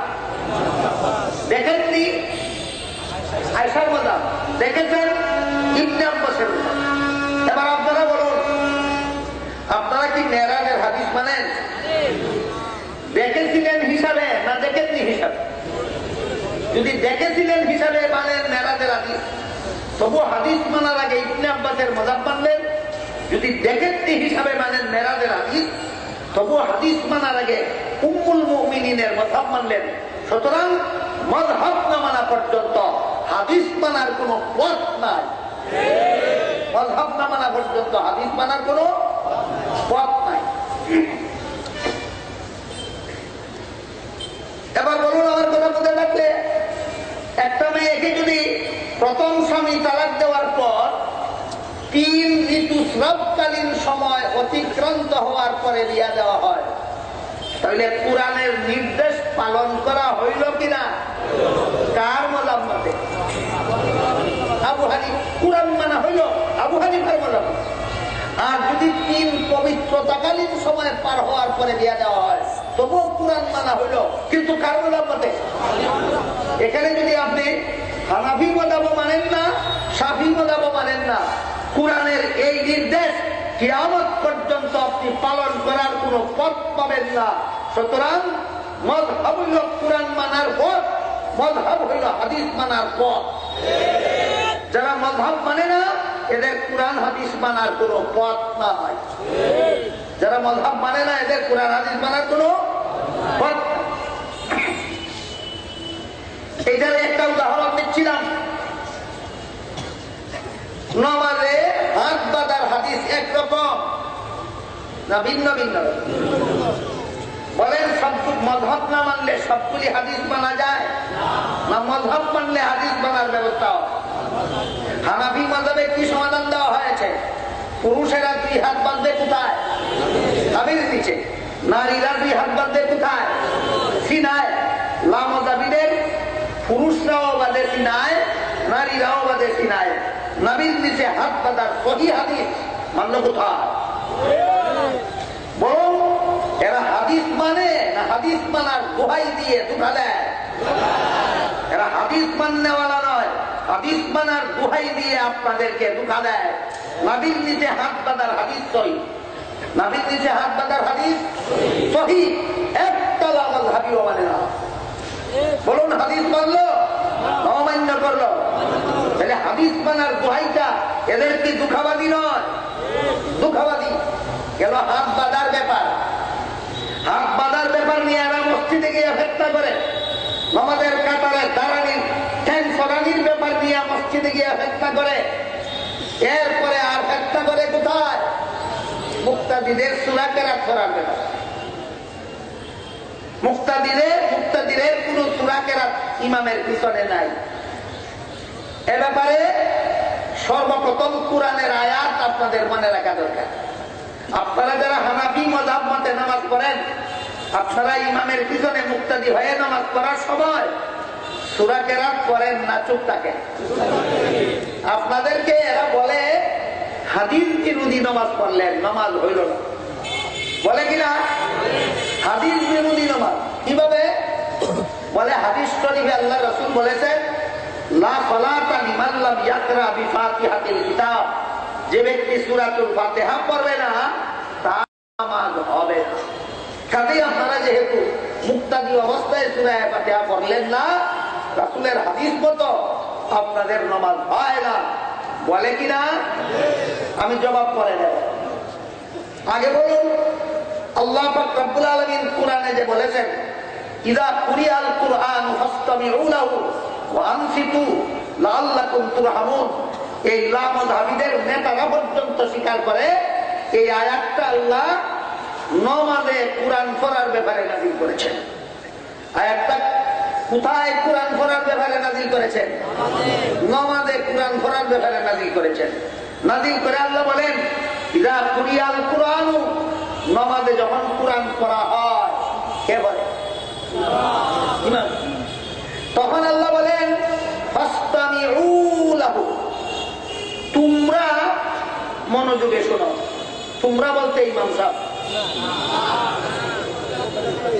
দেখেননি আয়েশার মাযহাব, দেখেছেন ইবনে আব্বাসের মাযহাব। এবার আপনারা বলুন, আপনারা কি মেরাজের হাদিস মানেন? দেখেছিলেন হিসাবে না দেখেননি হিসাবে? যদি দেখেছিলেন হিসাবে মানেন মেরাজের হাদিস, তবু হাদিস মানার আগে ইবনে আব্বাসের মাযহাব মানলেন। যদি দেখেননি হিসাবে মানেন মেরাজের হাদিস, তবু হাদিস মানার আগে উম্মুল মুমিনিনের মাযহাব মানলেন। সুতরাং মাযহাব না মানা পর্যন্ত হাদিস মানার কোনো পথ নাই। মাযহাব না মানা পর্যন্ত হাদিস মানার কোনো পথ নাই। এবার বলুন, আমার কথা বলতে লাগলে, একটা মেয়েকে যদি প্রথম স্বামী তালাক দেওয়ার পর 3 ঋতুস্রাবকালীন সময় অতিক্রান্ত হওয়ার পরে বিয়া দেওয়া হয়, তাহলে কুরআনের নির্দেশ পালন করা হইল কিনা? কার মাযহাব মতে? আবু হানিফা। কুরআন মানা হইল আবু হানিফার মাযহাব। আর যদি 3 পবিত্রতাকালীন সময় পার হওয়ার পরে বিয়া দেওয়া হয়, তবুও কুরআন মানা হইল, কিন্তু কার মাযহাব মতে? এখানে যদি আপনি হানাফি মাযহাব মানেন না, শাফি মাযহাব মানেন না, কুরআনের এই নির্দেশ কিয়ামত পর্যন্ত আপনি পালন করার কোনো পথ পাবেন না। সুতরাং মাযহাব হইল কুরআন মানার পথ, মাযহাব হইল হাদিস মানার পথ। যারা মাযহাব মানে না, এদের কুরআন হাদিস মানার কোনো পথ নাই। যারা মাযহাব মানে না, এদের কুরআন হাদিস মানার কোনো পথ। এটার একটা উদাহরণ দিচ্ছিলাম। নামাজে হাত বাঁধার হাদিস একরকম না ভিন্ন ভিন্ন? বলেন, মাযহাব না মানলে সবগুলি হাদিস মানা যায় না? মাযহাব মানলে হাদিস মানার ব্যবস্থা হয়। হানাফি মাযহাবে কি সমাধান দেওয়া হয়েছে? পুরুষেরা 2 হাত বাঁধে কোথায়? নাভির নিচে। নারীরা 2 হাত বাঁধে কোথায়? সিনায়। লাম নাই, নারীরাও বাদে সিনায়, নবীর নিচে হাত বাঁধার সহি হাদিস মান্য কোথায়? বরং এরা হাদিস মানে না হাদিস মানার দোহাই দিয়ে ধোঁকা দেয়? এরা হাদিস মাননেওয়ালা নয়, হাদিস মানার দোহাই দিয়ে আপনাদেরকে ধোঁকা দেয়। নবীর নিচে হাত বাঁধার হাদিস সহি, নবীর নিচে হাত বাঁধার হাদিস সহি, একটা মাযহাবিও মানে না। বলুন হাদিস মানলো, অমান্য করলো, তাহলে হাদিস মানার দোহাইটা এদের কি দুঃখাবাদী নয়? দুঃখাবাদী। গেল হাত বাঁধার ব্যাপার, হাত বাঁধার ব্যাপার নিয়ে এরা মসজিদে গিয়ে ফেতনা করে। আমাদের কাতারে দাঁড়ানির ঠ্যাং সরানির ব্যাপার নিয়ে মসজিদে গিয়ে ফেতনা করে। এরপরে আর ফেতনা করে কোথায়? মুক্তাদিদের সূরা কেরাত করার ব্যাপার। মুক্তাদিদের কোন সূরা কেরাত ইমামের পিছনে নাই। এ ব্যাপারে সর্বপ্রথম কোরআনের আয়াত আপনাদের মনে রাখা দরকার। আপনারা যারা হানাফি মাযহাব মতে নামাজ পড়েন, আপনারা ইমামের পিছনে মুক্তাদি হয়ে নামাজ পড়ার সময় সূরা কেরাত করেন না চুপ থাকেন? আপনাদেরকে এরা বলে হাদিস বিরোধী নামাজ পড়লেন, নামাজ হইল না, বলে কিনা? হাদিস বিরোধী নামাজ কিভাবে বলে? হাদিস শরীফে আল্লাহ রাসূল বলেছেন, লা সালাতা লিমান লাম ইয়াকরা বিফাতিহাতিল কিতাব, যে ব্যক্তি সূরাতুল ফাতিহা পড়বে না তার নামাজ হবে না। কাজেই আপনারা যেহেতু মুক্তাদি অবস্থায় সূরা ফাতিহা পড়লেন না, রাসূলের হাদিস মতো আপনাদের নামাজ হয় না, বলে কিনা? আমি জবাব করে দেব। আগে বলুন, আল্লাহ পাক রব্বুল আলামিন কোরআনে যে বলেছেন, ইযা কুরিআল কুরআন ফাসতামিউ লাহু ওয়া আনসিতু লাআল্লাকুম তুরহামুন, এই লামাযহাবিদের নেতারা পর্যন্ত স্বীকার করে এই আয়াতটা আল্লাহ নামাজে কোরআন পড়ার ব্যাপারে নাযিল করেছেন। আয়াতটা কোথায় কোরআন পড়ার ব্যাপারে নাযিল করেছেন? নামাজে কোরআন পড়ার ব্যাপারে নাযিল করেছেন। নাযিল করে আল্লাহ বলেন, ইযা কুরিআল কুরআনু, নামাজে যখন কোরআন পড়া হয়, কে বলে? ইমাম। তখন আল্লাহ বলেন, ফাসতামিউ লাহু, তোমরা মনোযোগে শোনো। তোমরা বলতে ইমাম সাহেব,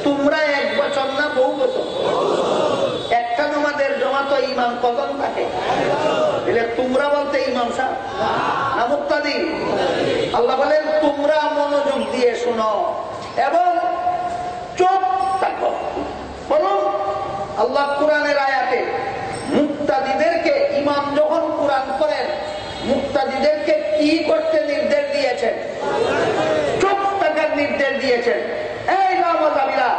তোমরা এক বছর না বহু বছর? একটা নামাজের জমাত ইমাম কজন থাকে? তোমরা বলতে ইমাম সাহেব না মুক্তাদি? আল্লাহ বলেন তোমরা মনোযোগ দিয়ে শোনো এবং চুপ থাকো। বলুন, আল্লাহ কোরআনের আয়াতে মুক্তাদিদেরকে ইমাম যখন কোরআন করেন, মুক্তাদিদেরকে কি করতে নির্দেশ দিয়েছেন? চুপ থাকার নির্দেশ দিয়েছেন। এই নামাযীরা,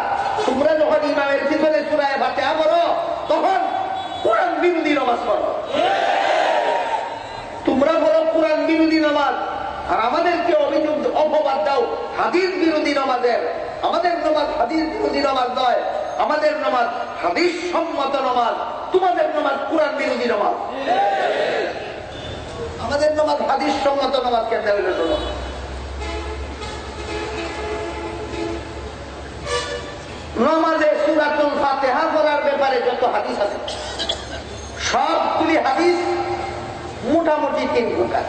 তোমরা যখন ইমামের পিছনে সূরা ফাতিহা পড়ো, তখন কোরআন বিরোধী নামাজ পড়ো। তোমরা বলো কোরআন বিরোধী নামাজ, আর আমাদেরকে অভিযোগ অপবাদ দাও হাদিস বিরোধী নামাজের। আমাদের নামাজ হাদিস বিরোধী নামাজ নয়, আমাদের নামাজ হাদিস সম্মত নামাজ। তোমাদের নামাজ কোরআন বিরোধী নামাজ। আমাদের নামাজ হাদিস সম্মত নামাজ। কেন হইল? শোনো, নামাজে সূরাতুল ফাতিহা পড়ার ব্যাপারে যত হাদিস আছে, সবগুলি হাদিস মোটামুটি 3 প্রকার।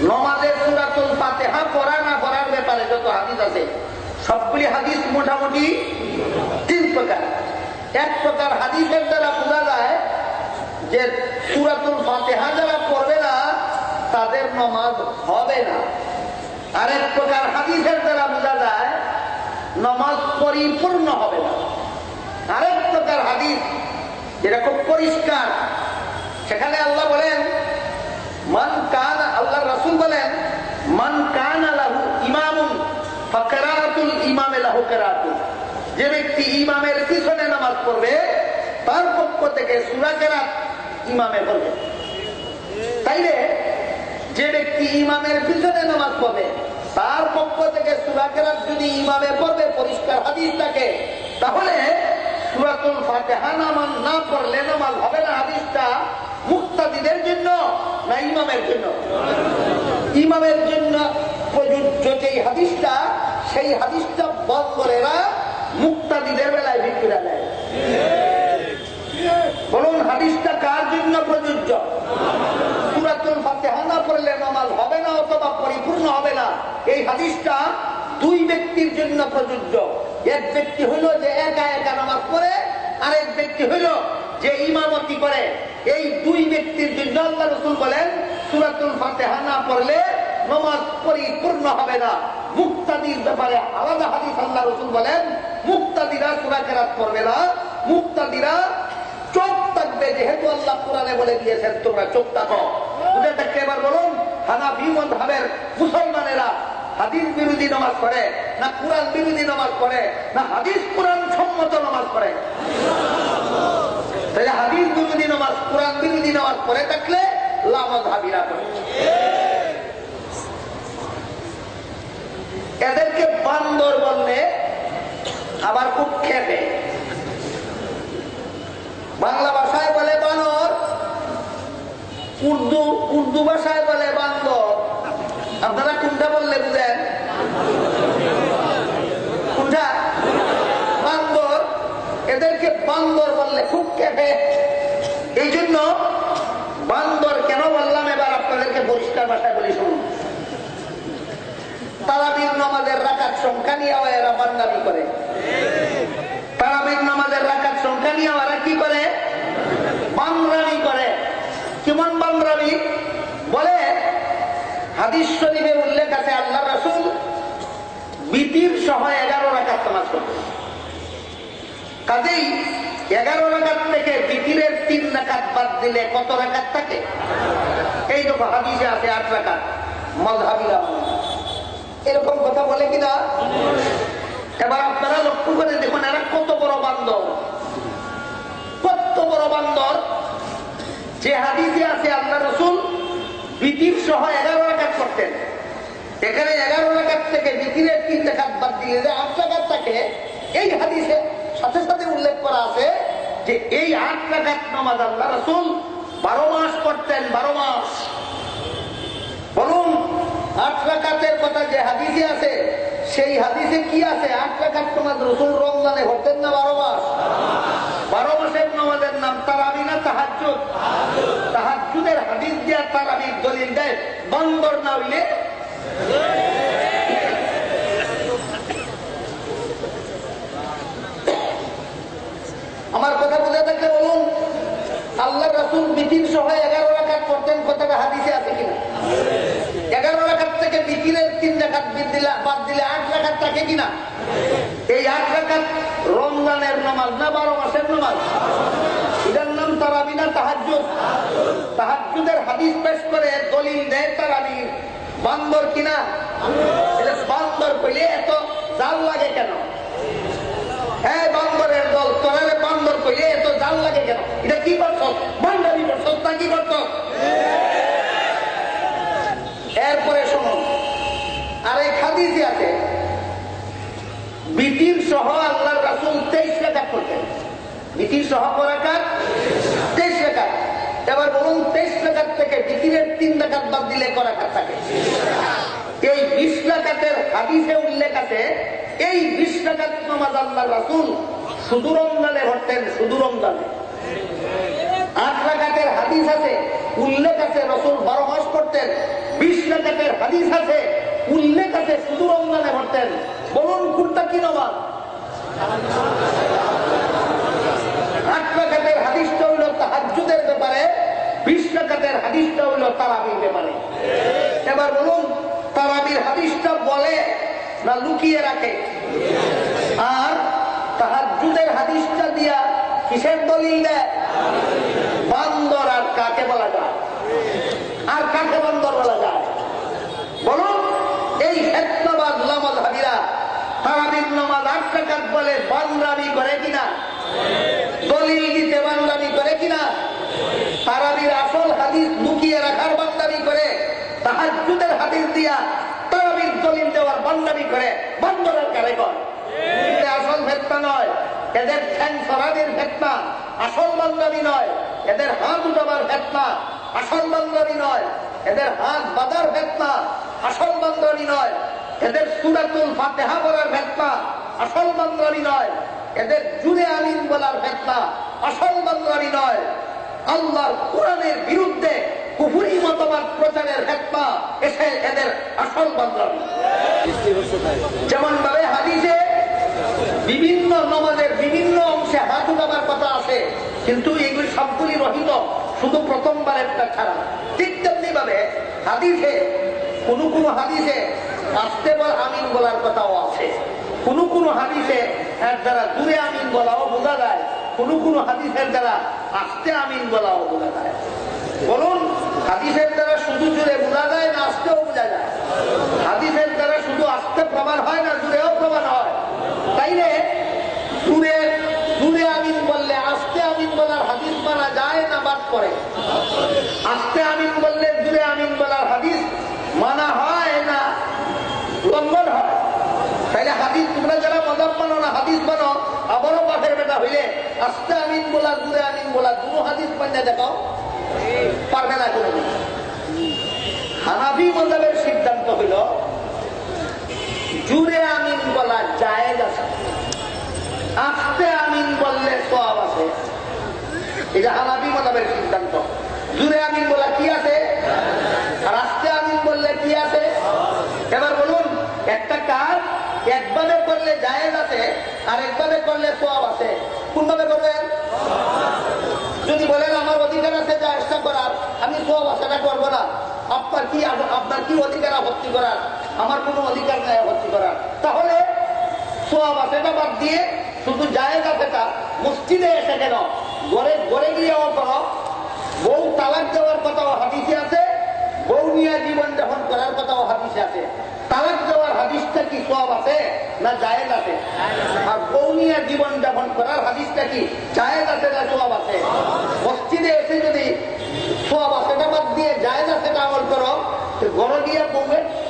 নামাজে সূরাতুল ফাতিহা পড়া না পড়ার ব্যাপারে যত হাদিস আছে, সবগুলি হাদিস মোটামুটি 3 প্রকার। এক প্রকার হাদিসের দ্বারা বোঝা যায় যে সূরাতুল ফাতিহা যারা পড়বে না তাদের নামাজ হবে না। আরেক প্রকার হাদিসের দ্বারা বোঝা যায় নামাজ পরিপূর্ণ হবে না। আরেক প্রকার হাদিস যেটা খুব পরিষ্কার, সেখানে আল্লাহ বলেন, মান কানা, আল্লাহ রাসূল বলেন, মান কানা লাহু ইমামুন ফাকিরাতুল ইমামে লাহু কিরাতুন, যে ব্যক্তি ইমামের পিছনে নামাজ পড়বে তার পক্ষ থেকে সূরা কিরাত ইমামে পড়বে। তাইলে যে ব্যক্তি ইমামের পিছনে নামাজ পড়বে তার পক্ষ থেকে সূরা কিরাত যদি ইমামে পড়বে, পরিষ্কার হাদিস থাকে, তাহলে সূরাতুল ফাতিহা নামাজ না পড়লে নামাজ হবে না। হাদিসটা মুক্তাদিদের জন্য না ইমামের জন্য? ইমামের জন্য প্রযোজ্য যেই হাদিসটা, সেই হাদিসটা বদলেরা মুক্তাদিদের বেলায় ভিত্তিরা দেয়। বলুন, বলুন হাদিসটা কার জন্য প্রযোজ্য? সূরাতুল ফাতিহা না পড়লে নামাজ হবে না অথবা পরিপূর্ণ হবে না। এই হাদিসটা দুই ব্যক্তির জন্য প্রযোজ্য। এক ব্যক্তি হইল যে একা একা নামাজ পড়ে, আরেক ব্যক্তি হইল যে ইমামতি করে। এই দুই ব্যক্তির জন্য আল্লাহ রাসূল বলেন সূরাতুল ফাতিহা না পড়লে নামাজ পরিপূর্ণ হবে না। মুক্তাদির ব্যাপারে আলাদা হাদিস আল্লাহ রাসূল বলেন মুক্তাদিরা সূরা কেরাত পড়বে না, মুক্তাদিরা চোখ থাকবে, যেহেতু আল্লাহ কোরআনে বলে দিয়েছেন তোমরা চোখ থাকো। বুঝে থাকলে এবার বলুন হানাফি মাযহাবের মুসলমানেরা হাদিস বিরোধী নামাজ পড়ে না কোরআন বিরোধী নামাজ পড়ে না হাদিস কোরআন সম্মত নামাজ পড়ে? তাহলে হাদিস বিরোধী নামাজ কোরআন বিরোধী নামাজ পড়ে থাকলে লামাযহাবীরা পড়ে। এদেরকে বান্দর বললে আবার খুব খেপে। বাংলা ভাষায় বলে বানর, উর্দু ভাষায় বলে বান্দর। আপনারা কোনটা বললে বুঝেন? কোনটা? বান্দর। এদেরকে বান্দর বললে খুব খেপে। এই জন্য বান্দর কেন বললাম এবার আপনাদেরকে পরিষ্কার ভাষায় বলি শুনুন। তারাবির নামাজের রাকাত সংখ্যা নিয়ে এরা বান্দামি করে। তারাবির নামাজের রাকাত সংখ্যা নিয়ে এরা কি করে? বান্দরামি করে। কেমন বান্দরামি? বলে হাদিস শরীফে উল্লেখ আছে আল্লাহ রাসূল বিতির সহ 11 রাকাত নামাজ পড়তেন। কাজেই 11 রাকাত থেকে বিতিরের 3 রাকাত বাদ দিলে কত রাকাত থাকে? এই দেখো হাদিসে আছে 8 রাকাত। মাযহাবীরা এরকম কথা বলে কিনা? এবার আপনারা লক্ষ্য করে দেখুন এরা কত বড় বান্দর, কত বড় বান্দর। যে হাদিসে আছে আল্লাহ রাসূল বিতির সহ 11 রাকাত করতেন। এখানে 11 রাকাত থেকে বিতিরের 3 রাকাত বাদ দিলে যে 8 রাকাত থাকে, এই হাদিসে সাথে সাথে উল্লেখ করা আছে যে এই 8 রাকাত নামাজ আল্লাহ রাসূল 12 মাস পড়তেন। 12 মাস। বলুন 8 রাকাতের কথা যে হাদিসে আছে সেই হাদিসে কি আছে? 8 রাকাত নামাজ রাসূল রমজানে পড়তেন না 12 মাস? 12 মাসের নামাজের নাম তারাবি না তাহাজ্জুদ? তাহাজ্জুদের হাদিস দিয়া তারাবির দলিল দেয়। বান্দর না হইলে আমার কথা বুঝে থাকলে বলুন আল্লাহ রাসূল বিতির সহ 11 রাকাত পড়তেন, কথাটা হাদিসে আছে কিনা? 11 রাকাত থেকে বিতিরের 3 রাকাত বাদ দিলে 8 রাকাত থাকে কিনা? এই 8 রাকাত রমজানের নামাজ না 12 মাসের নামাজ? এটার নাম তারাবি না তাহাজ্জুদ? তাহাজ্জুদের হাদিস পেশ করে দলিল দেয় তারাবির। বান্দর কিনা? বান্দর কইলে এত জাল লাগে কেন? হ্যাঁ বান্দরের দল, তোরারে বান্দর কইলে এত জাল লাগে কেন? এটা কি করছ? বান্দারি করছ না কি করছ? এরপরে শুনুন আরেক হাদিসে আছে বিতির সহ আল্লাহর রাসূল 23 রাকাত করতেন। বিতির সহ রাকাত 23 রাকাত। এবার বলুন 23 রাকাত থেকে বিতিরের 3 রাকাত বাদ দিলে কয় রাকাত থাকে? এই 20 রাকাতের হাদিসে উল্লেখ আছে এই 20 রাকাত নামাজ আল্লাহর রাসূল শুধু রমজানে পড়তেন, শুধু রমজানে। 8 রাকাতের হাদিস আছে উল্লেখ আছে রাসূল 12 মাস পড়তেন। 20 রাকাতের হাদিস আছে উল্লেখ আছে শুধু রমজানে পড়তেন। বলুন কোনটা কি নামাজ? 8 রাকাতের হাদিসটা হইল তাহাজ্জুদের ব্যাপারে, 20 রাকাতের হাদিসটা হইল তারাবির ব্যাপারে। এবার বলুন তারাবির হাদিসটা বলে না লুকিয়ে রাখে? আর তাহাজ্জুদের হাদিসটা দিয়া কিসের দলিল দেয়? বান্দর। আর কাকে বলা যায়? আর কাকে বান্দর বলা যায়? বলুন এই ফিতনাবাজ লামাযহাবীরা তারাবির নামাজ 8 রাকাত বলে বান্দরামি করে কিনা? দলিল দিতে বান্দরামি করে কিনা? তারাবির আসল হাদিস লুকিয়ে রাখার বান্দরামি করে, তাহাজ্জুদের হাদিস দিয়া তারাবির দলিল দেওয়ার বান্দরামি করে। বান্দরের কারে কয়? আসল ফিতনা নয়, এদের ঠ্যাং ছড়ানির ফিতনা। আসল বান্দরামি নয়, এদের হাত উঠাবার ফিতনা। আসল বান্দরামি নয়, এদের হাত বাঁধার ফিতনা। আসল বান্দরামি নয়, এদের সূরাতুল ফাতিহা পড়ার ফিতনা। আসল বান্দরামি নয়, এদের জুরে আলিম বলার ফিতনা। আসল বান্দরামি নয়, আল্লাহর কোরআনের বিরুদ্ধে কুফরি মতবাদ প্রচারের হেতমা এসে এদের আসল বান্ধবী। যেমন ভাবে হাদিসে বিভিন্ন নমাজের বিভিন্ন অংশে হাত উঠাবার কথা আছে, কিন্তু এগুলি সবগুলি রহিত শুধু প্রথমবারেরটা ছাড়া। ঠিক তেমনি ভাবে হাদিসে কোন হাদিসে আসতে বল আমিন বলার কথাও আছে, কোন হাদিসে এর দ্বারা দূরে আমিন বলাও বোঝা যায়, কোন হাদিসের দ্বারা আসতে আমিন বলাও বোঝা যায়। বলুন, হাদিসের দ্বারা শুধু জুড়ে বোঝা যায় না আসতেও বোঝা যায়? হাদিসের দ্বারা শুধু আসতে প্রমাণ হয় না জুড়েও প্রমাণ হয়? তাইলে দূরে আমিন বললে আসতে আমিন বলার হাদিস মানা যায় না বাদ পড়ে? আসতে আমিন বললে দূরে আমিন বলার হাদিস মানা হয় না লঙ্ঘন হয়? তাইলে হাদিস তোমরা যারা মজাব মানো না হাদিস মানো, আবারও পাঠের বেটা হইলে আসতে আমিন বলা দূরে আমিন বলা দুটো হাদিস মান্য দেখাও, পারবে না কোনদিন। হানাফি মজাবের সিদ্ধান্ত হইল জুড়ে আমিন বলা জায়েজ আছে, আসতে আমিন বললে সওয়াব আছে। এটা হানাফি মজাবের সিদ্ধান্ত। জুড়ে আমিন বলা কি আছে আর আসতে আমিন বললে কি আছে? এবার বলুন, একটা কাজ একভাবে করলে জায়েজ আছে আর একভাবে করলে সওয়াব আছে, কোনভাবে করবেন? যদি বলেন আমার অধিকার আছে জায়েজটা করার, আমি সওয়াব আশাটা করবো না, আপনার কি অধিকার আপত্তি করার? আমার কোনো অধিকার নেই আপত্তি করার। তাহলে সওয়াব আশাটা বাদ দিয়ে শুধু জায়েজ আছেটা মসজিদে এসে কেন ঘরে গিয়েও করো। বউ তালাক দেওয়ার কথাও হাদিসে আছে, বউ নিয়ে জীবন যাপন করার কথাও হাদিসে আছে। তালাক দেওয়ার হাদিসটা কি সওয়াব আছে না জায়েজ আছে? আর বউ নিয়ে জীবন যাপন করার হাদিসটা কি জায়েজ আছে না সওয়াব আছে? মসজিদে এসে যদি সওয়াব আছেটা বাদ দিয়ে জায়েজ আছেটা আমল করো, ঘরে গিয়ে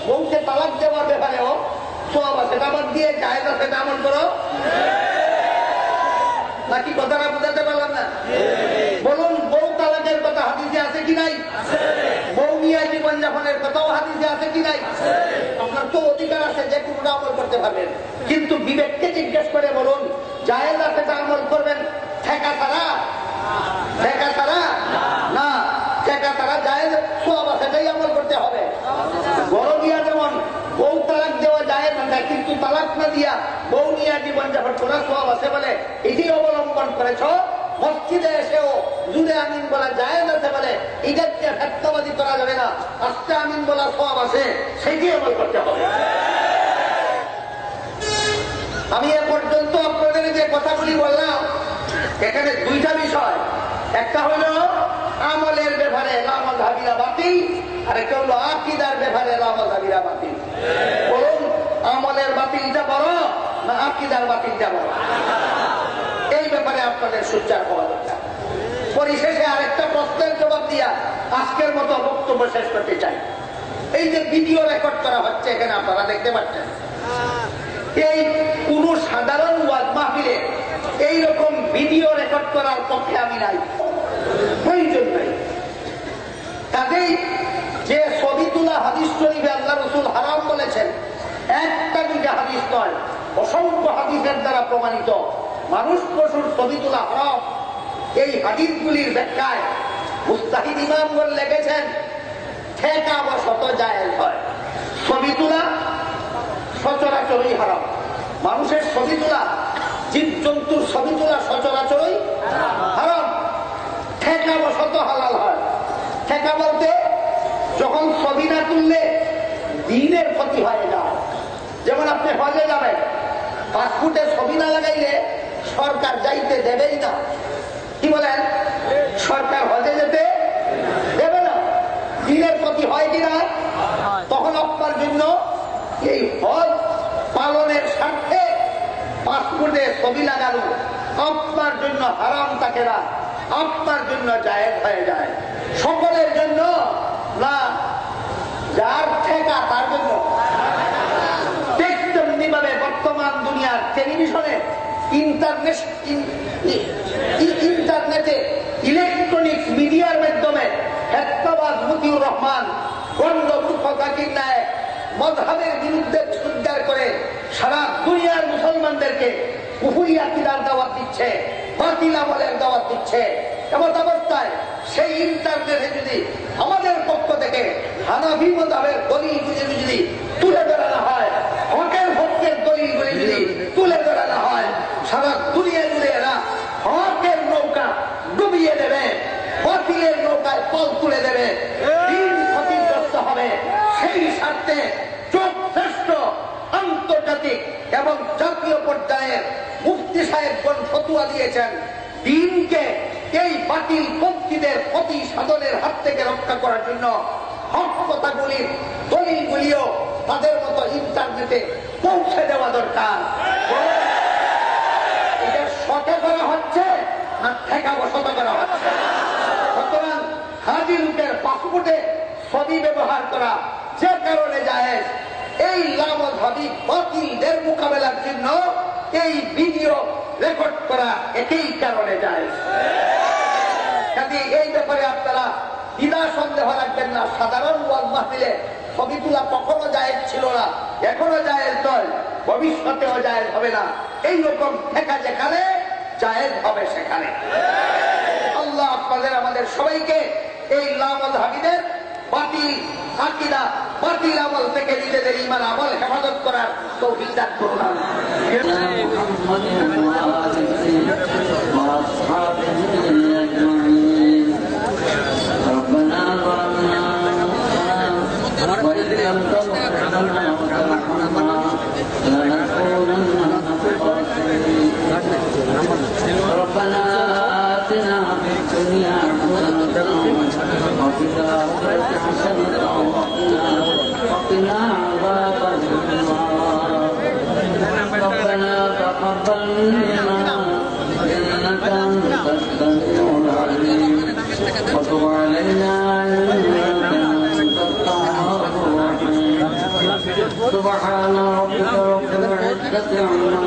বউকে তালাক দেওয়ার ব্যাপারেও সওয়াব আছেটা বাদ দিয়ে জায়েজ আছেটা আমল করো। নাকি কথাটা বুঝাতে পারলাম না? বলুন, বউ তালাকের কথা হাদিসে আছে কি নাই? বউ নিয়ে জীবন যাপনের কথাও হাদিসে আছে কি নাই? আপনার তো অধিকার আছে যে কোনটা আমল করতে পারবেন, কিন্তু বিবেককে জিজ্ঞেস করে বলুন, জায়েজ আছে তা আমল করবেন ঠেকা ছাড়া না, ঠেকা ছাড়া জায়েজ সওয়াব আছে তাই আমল করতে হবে। বড় দিয়া যেমন বউ তালাক দেওয়া জায়েজ আছে, কিন্তু তালাক না দিয়া বউ নিয়ে জীবন যাপন করা সওয়াব আছে বলে এটি অবলম্বন করেছ, মসজিদে এসেও জুড়ে আমিন বলা জায়েজ আছে বলে এটাকে সত্যবাদী করা যাবে না। আস্তে আমিন বলা সওয়াব আছে সেটি আমল করতে হবে। আমি এ পর্যন্ত আপনাদের যে কথাগুলি বললাম এখানে দুইটা বিষয়, একটা হলো আমলের ব্যাপারে লামাযহাবিরা বাতিল, আর একটা হলো আকীদার ব্যাপারে লামাযহাবিরা বাতিল। বলুন, আমলের বাতিলটা বড় না আকীদার বাতিলটা বড়? এই ব্যাপারে আপনাদের সোচ্চার হওয়া দরকার। পরিশেষে আরেকটা প্রশ্নের জবাব দিয়া আজকের মতো বক্তব্য শেষ করতে চাই। এই যে ভিডিও রেকর্ড করা হচ্ছে এখানে আপনারা দেখতে পাচ্ছেন, এই কোন সাধারণ ওয়াজ মাহফিলে এইরকম ভিডিও রেকর্ড করার পক্ষে আমি নাই, প্রয়োজন নাই। কাজেই যে ছবি তোলা হাদিস শরীফে আল্লাহ রাসূল হারাম বলেছেন, একটা দুইটা হাদিস নয়, অসংখ্য হাদিসের দ্বারা প্রমাণিত মানুষ পশুর ছবি তোলা হারাম। এই হাদিসগুলির ব্যাখ্যায় মুস্তাহিদ ইমামগণ লিখেছেন ঠেকা বশত জায়েজ হয়, ছবি তোলা সচরাচরই হারাম। মানুষের ছবি তোলা, জীব জন্তুর ছবি তোলা সচরাচরই হারাম, ঠেকা বশত হালাল হয়। ঠেকা বলতে যখন ছবি না তুললে দিনের ক্ষতি হয়ে যায়। যেমন আপনি হজে যাবেন, পাসপোর্টে ছবি না লাগাইলে সরকার যাইতে দেবেই না। কি বলেন? সরকার হজে যেতে দেবে না। দিনের ক্ষতি হয় কিনা? তখন আপনার জন্য এই হজ পালনের স্বার্থে পাসপোর্টে ছবি লাগানো আপনার জন্য হারাম থাকে না, আপনার জন্য জায়েজ হয়ে যায়। সকলের জন্য না, যার ঠেকা তার জন্য। তেমনি ভাবে বর্তমান দুনিয়ার টেলিভিশনে, ইন্টারনেটে, ইলেকট্রনিক্স মিডিয়ার মাধ্যমে হেত্তাবাজ মতিউর রহমান গন্ডমূর্খ জাকির নায়েক মযহাবের বিরুদ্ধে উদ্ধার করে সারা দুনিয়ার মুসলমানদেরকে কুফরি আকীদার দাওয়াত দিচ্ছে, বাতিল আমলের দাওয়াত দিচ্ছে। এমন অবস্থায় সেই ইন্টারনেটে যদি আমাদের পক্ষ থেকে হানাফি মাযহাবের দলিলগুলি যদি তুলে ধরানো হয়, হকের ভক্তের দলিলগুলি যদি তুলে ধরানো হয়, সারা দুনিয়া জুড়ে এরা হকের নৌকা ডুবিয়ে দেবে, বাতিলের নৌকায় পল তুলে দেবে, দিন ক্ষতিগ্রস্ত হবে। সেই স্বার্থে যথেষ্ট আন্তর্জাতিক এবং জাতীয় পর্যায়ের মুফতি সাহেবগণ ফতোয়া দিয়েছেন, দিনকে এই বাতিল পন্থীদের প্রতি সাধনের হাত থেকে রক্ষা করার জন্য হক কথাগুলির দলিলগুলিও তাদের মতো ইন্টারনেটে পৌঁছে দেওয়া দরকার। এটা শত করা হচ্ছে না ঠেকাবশত করা হচ্ছে? সুতরাং হাজি লোকের পাসপোর্টে ছবি ব্যবহার করা যে কারণে জায়েজ, এই লামযহাবী বাতিলদের মোকাবেলার জন্য এই ভিডিও রেকর্ড করা একই কারণে জায়েজ। কাজে এই ব্যাপারে আপনারা দ্বিধা সন্দেহ রাখবেন না। সাধারণ ওয়াজ মাহফিলে ছবি তোলা কখনো জায়েজ ছিল না, এখনো জায়েজ নয়, ভবিষ্যতেও জায়েজ হবে না। এইরকম ঠেকা যেখানে জায়েজ হবে সেখানে। আল্লাহ আপনাদের আমাদের সবাইকে এই লামযহাবীদের বাতিল আকীদা, বাতিল আমল থেকে নিজেদের ঈমান আমল হেফাজত করার তৌফিক দান করুন। ربنا آتنا في الدنيا حسنة وفي الآخرة حسنة وقنا عذاب النار. ربنا تقبل منا إنك أنت السميع العليم وتب علينا إنك أنت التواب الرحيم. سبحان ربك رب العزة عما